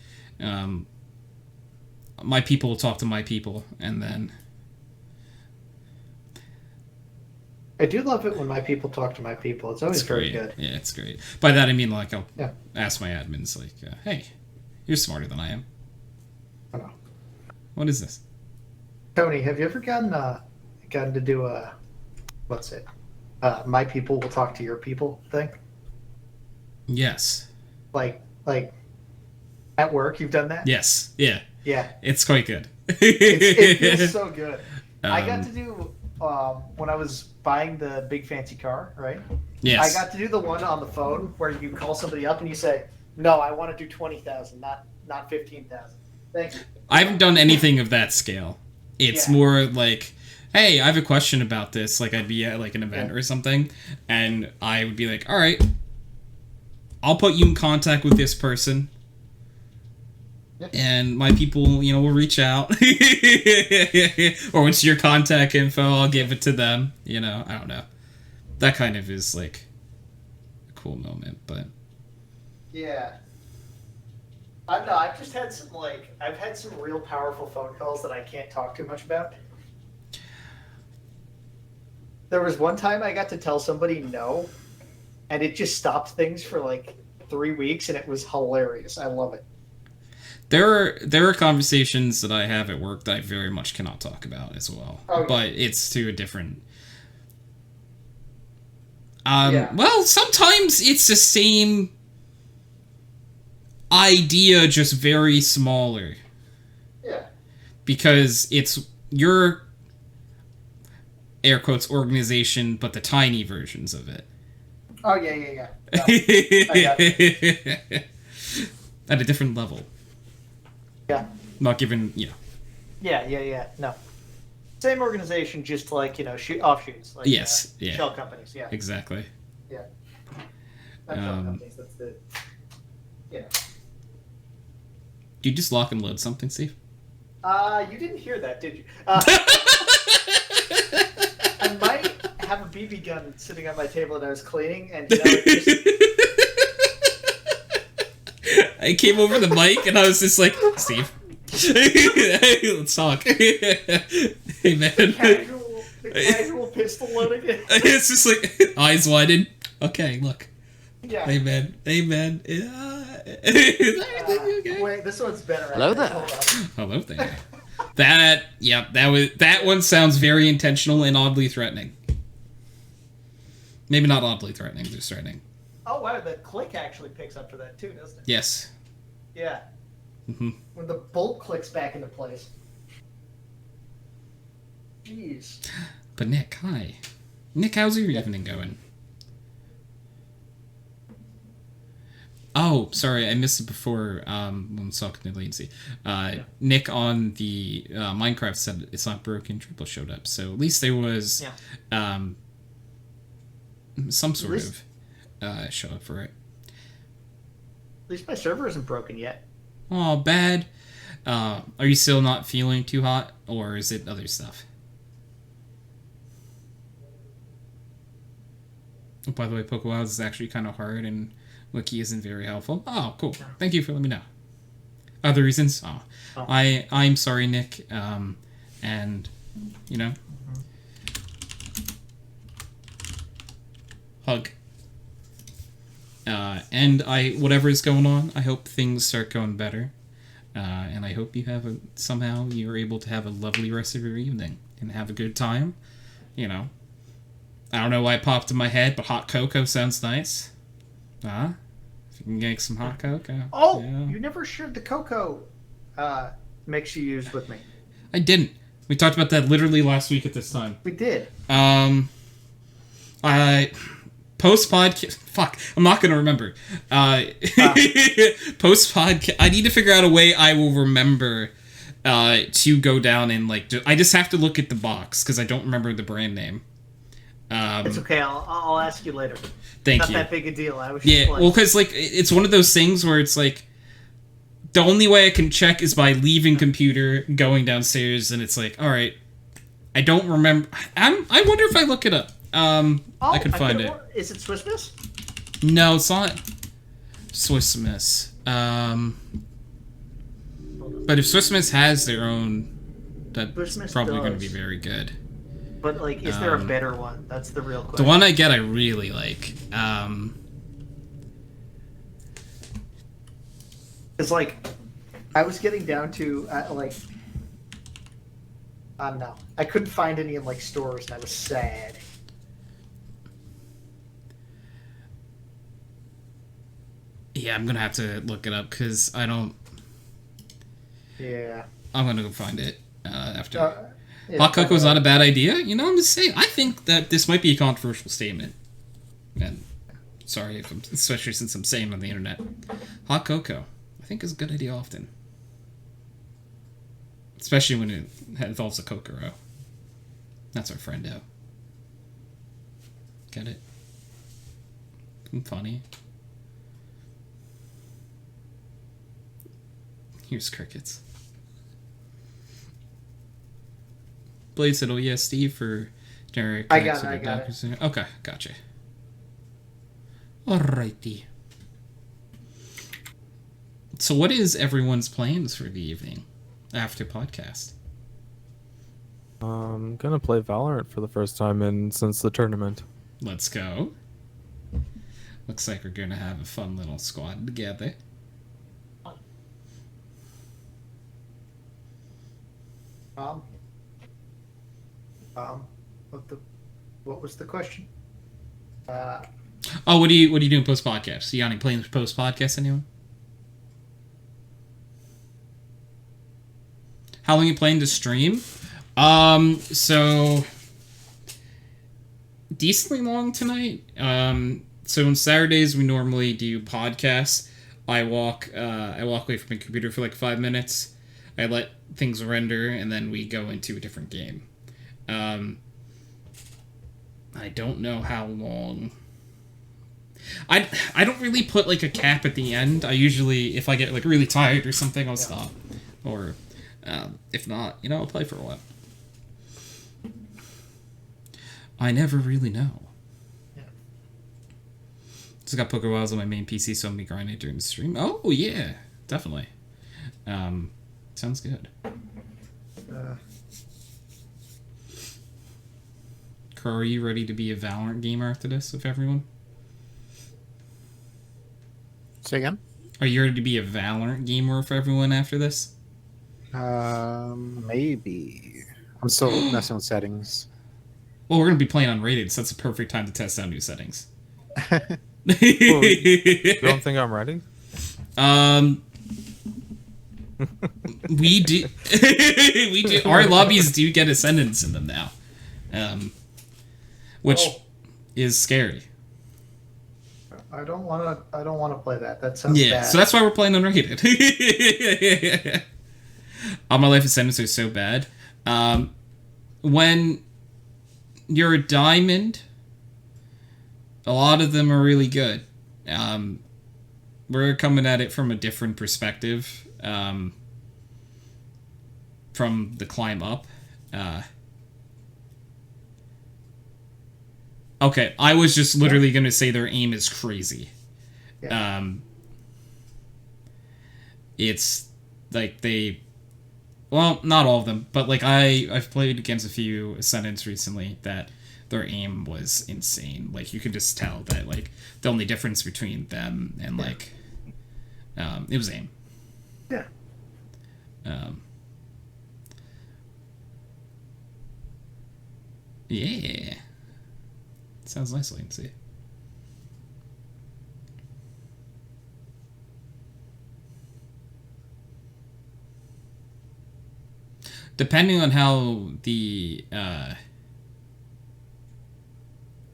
my people will talk to my people, and then... I do love it when my people talk to my people. It's always very good. Yeah, it's great. By that I mean, like, I'll ask my admins, like, hey, you're smarter than I am. Oh. What is this? Tony, have you ever gotten to do a, what's it, my people will talk to your people thing? Yes. Like at work, you've done that? Yes. Yeah. Yeah. It's quite good. It feels so good. I got to do, when I was buying the big fancy car, right? Yes. I got to do the one on the phone where you call somebody up and you say, no, I want to do 20,000, not 15,000. Thank you. I haven't done anything of that scale. It's more like, hey, I have a question about this. Like, I'd be at like an event or something, and I would be like, all right, I'll put you in contact with this person. And my people, you know, will reach out. Or what's your contact info? I'll give it to them. You know, I don't know. That kind of is like a cool moment, but yeah. I don't know. I've just had some I've had some real powerful phone calls that I can't talk too much about. There was one time I got to tell somebody no, and it just stopped things for like 3 weeks, and it was hilarious. I love it. There are conversations that I have at work that I very much cannot talk about as well. But it's to a different. Well, sometimes it's the same idea, just very smaller. Yeah. Because it's your air quotes organization, but the tiny versions of it. Oh yeah. No, I got it. At a different level. Yeah. Not given, you know. Yeah. No. Same organization, just like, you know, offshoots. Like, yes. Yeah. Shell companies. Yeah. Exactly. Yeah. Not shell companies. That's the. Yeah. Do you just lock and load something, Steve? You didn't hear that, did you? I might have a BB gun sitting on my table that I was cleaning, and you know, I came over the mic and I was just like, Steve, hey, let's talk. Hey, man. The casual pistol loading. It's just like, eyes widened. Okay, look. Yeah. Hey, man. Wait, this one's better. Hello there. Hello there. That one sounds very intentional and oddly threatening. Maybe not oddly threatening, just threatening. Oh wow, the click actually picks up for that too, doesn't it? Yes. Yeah. Mm-hmm. When the bolt clicks back into place. Jeez. But Nick, hi. Nick, how's your evening going? Oh, sorry, I missed it before when I was talking to latency. Nick on the Minecraft said it's not broken, Triple showed up. So at least there was some sort of show up for it. At least my server isn't broken yet. Oh, bad. Are you still not feeling too hot, or is it other stuff? Oh, by the way, PokeWilds is actually kind of hard, and Wiki isn't very helpful. Oh, cool. Thank you for letting me know. Other reasons? Oh. I'm sorry, Nick. And, you know. Hug. And whatever is going on, I hope things start going better. And I hope you have somehow you're able to have a lovely rest of your evening and have a good time. You know. I don't know why it popped in my head, but hot cocoa sounds nice. If you can get some hot cocoa. Oh, yeah. You never shared the cocoa mix you used with me. I didn't. We talked about that literally last week at this time. We did. Post podcast. Fuck, I'm not gonna remember. Post podcast. I need to figure out a way I will remember to go down and like. I just have to look at the box because I don't remember the brand name. It's okay. I'll ask you later. Thank Not you. that big a deal. I was well, because like it's one of those things where it's like the only way I can check is by leaving computer, going downstairs, and it's like, all right, I don't remember. I wonder if I look it up. I could find it. Is it Swiss Miss? No, it's not Swiss Miss. But if Swiss Miss has their own, that's probably going to be very good. But like, is there a better one? That's the real question. The one I get, I really like. It's like, I was getting down to like, I don't know. I couldn't find any in like stores, and I was sad. Yeah, I'm gonna have to look it up because I don't. Yeah. I'm gonna go find it after. Hot cocoa is not a bad idea. You know, I'm just saying. I think that this might be a controversial statement. And sorry, especially since I'm saying it on the internet. Hot cocoa, I think, is a good idea often. Especially when it involves a Kokoro. That's our friendo. Get it? I'm funny. Here's crickets. Blade said, "Oh yeah, Steve for Derrick." I got it. Okay, gotcha. Alrighty. So, what is everyone's plans for the evening after podcast? I'm gonna play Valorant for the first time since the tournament. Let's go. Looks like we're gonna have a fun little squad together. What was the question? Oh, what are you doing post podcast? You got any plans post podcast, anyone? How long you planning to stream? So decently long tonight. So on Saturdays we normally do podcasts. I walk away from my computer for like 5 minutes. I let things render, and then we go into a different game. I don't know how long. I don't really put like a cap at the end. I usually, if I get like really tired or something, I'll stop. Or if not, I'll play for a while. I never really know. Just got Poker Wilds on my main PC, so I'm gonna be grinding during the stream. Oh yeah, definitely. Sounds good. Chro, are you ready to be a Valorant gamer after this with everyone? Say again? Are you ready to be a Valorant gamer for everyone after this? Maybe. I'm still messing with settings. Well, we're going to be playing unrated, so that's a perfect time to test out new settings. You don't think I'm ready? We do. We do. Our lobbies do get ascendants in them now, which is scary. I don't want to play that. That sounds bad. So that's why we're playing unrated. All my life ascendants are so bad. When you're a diamond, a lot of them are really good. We're coming at it from a different perspective. From the climb up. Okay, I was just literally going to say their aim is crazy. Yeah. It's like they... Well, not all of them, but like I've played against a few Ascendants recently that their aim was insane. Like, you could just tell that, like, the only difference between them and, like... it was aim. Yeah. Yeah. Sounds nice, Latency. Depending on how the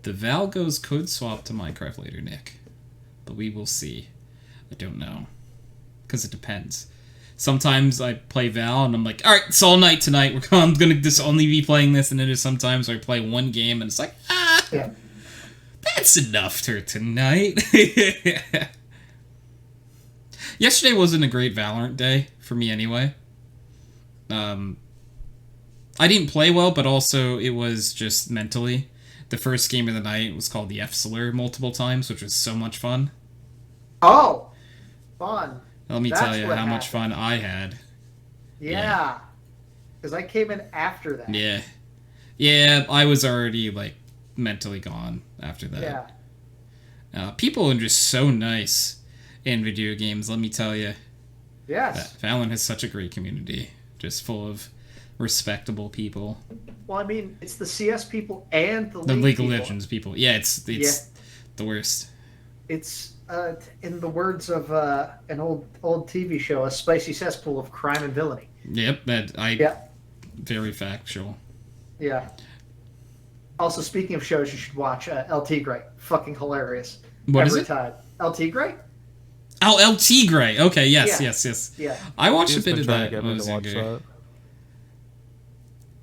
Val goes, could swap to Minecraft later, Nick. But we will see. I don't know. Because it depends. Sometimes I play Val and I'm like, alright, it's all night tonight. I'm going to just only be playing this. And then there's sometimes where I play one game and it's like, that's enough for tonight. Yesterday wasn't a great Valorant day, for me anyway. I didn't play well, but also it was just mentally. The first game of the night was called the F-Slur multiple times, which was so much fun. Oh, fun. Let me tell you how much fun I had. Yeah. Because I came in after that. Yeah. Yeah, I was already, like, mentally gone after that. Yeah. People are just so nice in video games, let me tell you. Yes. Valorant has such a great community. Just full of respectable people. Well, I mean, it's the CS people and the League of Legends people. Yeah, it's the worst. It's in the words of an old TV show, a spicy cesspool of crime and villainy. Yep, very factual. Yeah. Also, speaking of shows, you should watch El Tigre. Fucking hilarious. What is it? Every time. El Tigre? Oh, El Tigre. Okay, yes. Yeah. I watched a bit of that.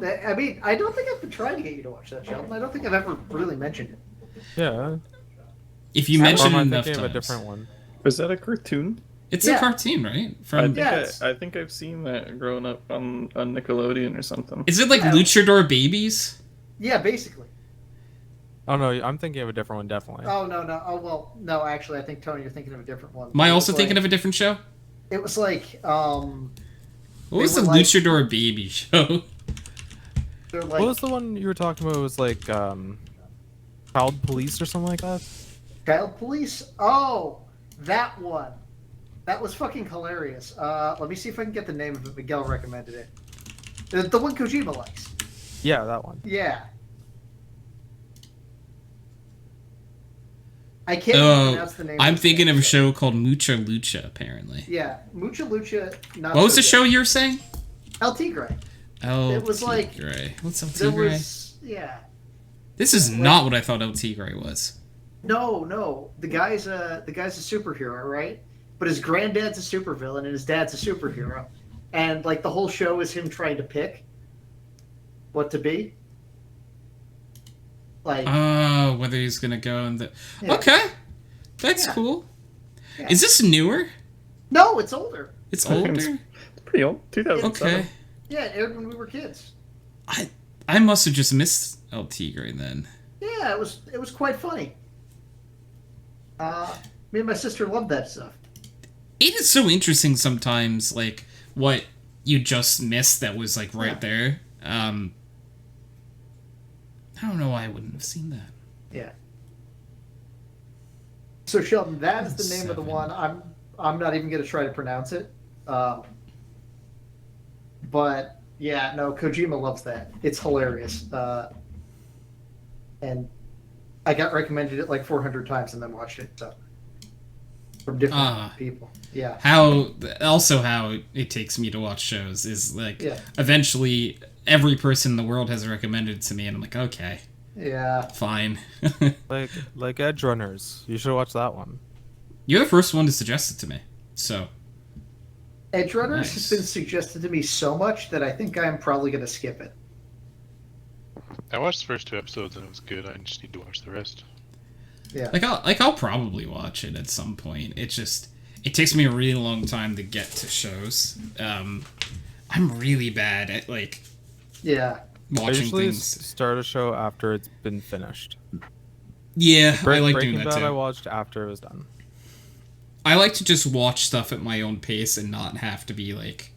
I mean, I don't think I've been trying to get you to watch that, Sheldon. I don't think I've ever really mentioned it. Yeah. If you Or mention am it I enough thinking of a times. different one? Is that a cartoon? It's a cartoon, right? From I think I've seen that growing up on Nickelodeon or something. Is it like Luchador Babies? Yeah, basically. Oh no, I'm thinking of a different one, definitely. Oh, no. Oh, well, no, actually, I think, Tony, you're thinking of a different one. Am I also thinking of a different show? It was like, What was the like, Luchador Baby show? They're like, What was the one you were talking about? It was like Child Police or something like that? Child Police? Oh, that one. That was fucking hilarious. Let me see if I can get the name of it. Miguel recommended it. The one Kojima likes. Yeah, that one. Yeah. I can't even pronounce the name. I'm thinking of a show called Mucha Lucha, apparently. Yeah, Mucha Lucha. Not What was so the show you were saying? El Tigre. El It was like Tigre. What's El there Tigre? was This is not what I thought El Tigre was. No. The guy's a superhero, right? But his granddad's a supervillain and his dad's a superhero, and like the whole show is him trying to pick what to be. Like, Oh, whether he's gonna go in the. Yeah. Okay, that's Yeah. cool. Yeah. Is this newer? No, it's older. It's I think older. It's pretty old. 2007. Okay, Yeah, it aired when we were kids. I must have just missed El Tigre then. Yeah, it was quite funny. Me and my sister loved that stuff. It is so interesting sometimes, like what you just missed that was like right Yeah. there. I don't know why I wouldn't have seen that. Yeah. So Sheldon, that is the name of the one. I'm not even going to try to pronounce it. But yeah, no, Kojima loves that. It's hilarious. And I got recommended it like 400 times and then watched it. So from different people. Yeah. How it takes me to watch shows is like eventually every person in the world has recommended it to me and I'm like, okay. Yeah. Fine. like Edge Runners. You should watch that one. You're the first one to suggest it to me. So Edge Runners Nice. has been suggested to me so much that I think I'm probably going to skip it. I watched the first 2 episodes and it was good. I just need to watch the rest. Yeah. I'll probably watch it at some point. It takes me a really long time to get to shows. I'm really bad at like Yeah. I watching usually things. start a show after it's been finished. Yeah, I like Breaking doing that Bad too. I watched after it was done. I like to just watch stuff at my own pace and not have to be like,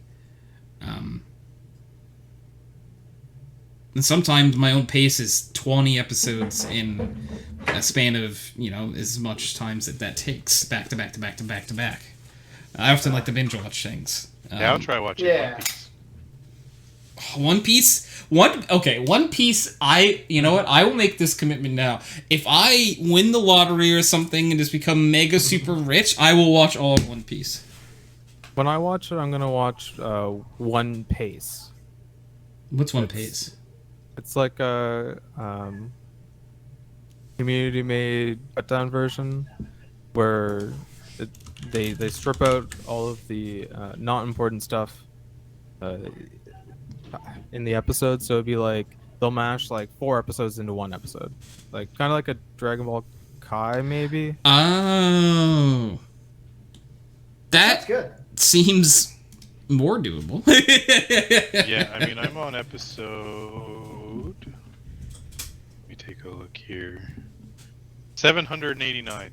and sometimes my own pace is 20 episodes in a span of, as much times that takes back to back to back to back to back. I often like to binge watch things. Now I'll try watching One Piece. One Piece, you know what? I will make this commitment now. If I win the lottery or something and just become mega super rich, I will watch all of One Piece. When I watch it, I'm gonna watch One Pace. What's One Piece? It's like a community-made cut-down version where they strip out all of the not important stuff in the episode. So it'd be like they'll mash like 4 episodes into 1 episode, like kind of like a Dragon Ball Kai maybe. Oh, That's good. Seems more doable. Yeah, I mean, I'm on episode... Let me take a look here. 789.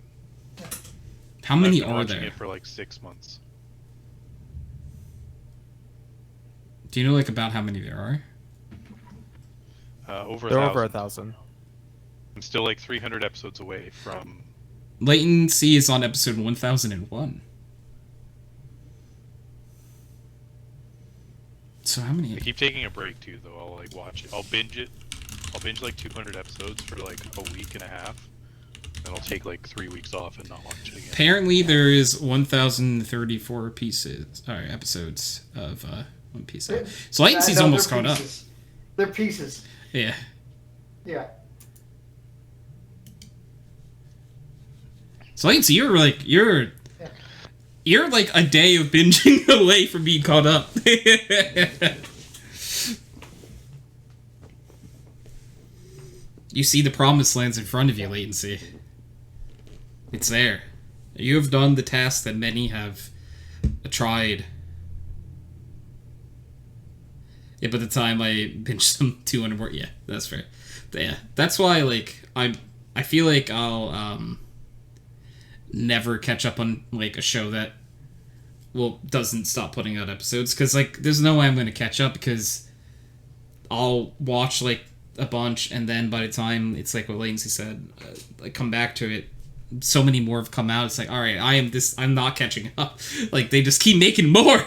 How many I've been are watching there? it for like 6 months. Do you know like about how many there are? Over They're 1,000. over 1,000. I'm still like 300 episodes away from... Latency is on episode 1001. So how many? I keep taking a break too, though. I'll like watch it. I'll binge it. I'll binge like 200 episodes for like a week and a half. Then I'll take like 3 weeks off and not watch it again. Apparently there is 1,034 episodes of One Piece. So latency's No, almost they're caught up. pieces. They're pieces. Yeah. Yeah. So latency, you're like a day of binging away from being caught up. You see the promised lands in front of you, Latency. It's there. You have done the task that many have tried. Yeah, by the time I binged some 200 more, yeah, that's fair. But yeah, that's why, like, I feel like I'll never catch up on, like, a show that, well, doesn't stop putting out episodes, because, like, there's no way I'm going to catch up, because I'll watch, like, a bunch, and then by the time it's like what Latency said, I come back to it, so many more have come out. It's like, all right, I'm not catching up. Like, they just keep making more.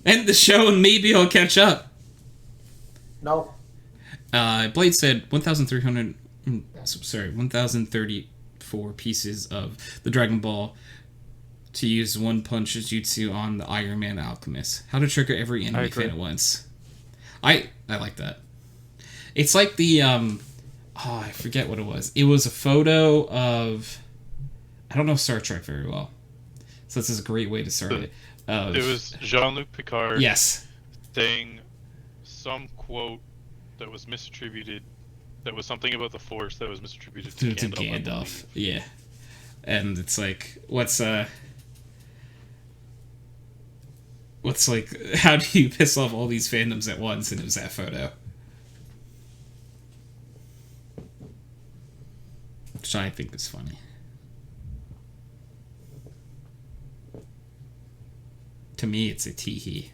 End the show and maybe I'll catch up. No. Blade said 1,034 pieces of the Dragon Ball to use one punch jutsu on the Iron Man Alchemist. How to trigger every enemy fan at once. I like that. It's like the I forget what it was. It was a photo of, I don't know Star Trek very well, so this is a great way to start it. It was Jean-Luc Picard. Yes. Saying some quote that was misattributed. That was something about the Force that was misattributed to Gandalf. Yeah, and it's like, what's like, how do you piss off all these fandoms at once? And it was that photo. Which I think is funny. To me, it's a teehee.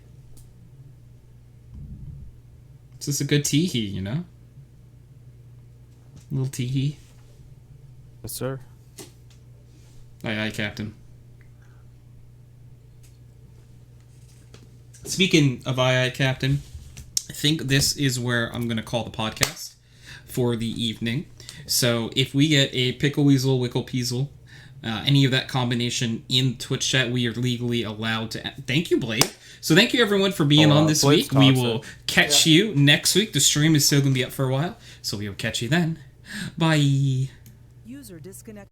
It's just a good teehee, you know? Little teehee. Yes, sir. Aye, Captain. Speaking of aye, Captain, I think this is where I'm going to call the podcast for the evening. So if we get a Pickle Weasel, Wickle Peasel, any of that combination in Twitch chat, we are legally allowed to... Thank you, Blade. So thank you, everyone, for being on this week. We will catch you next week. The stream is still going to be up for a while, so we will catch you then. Bye. User disconnect.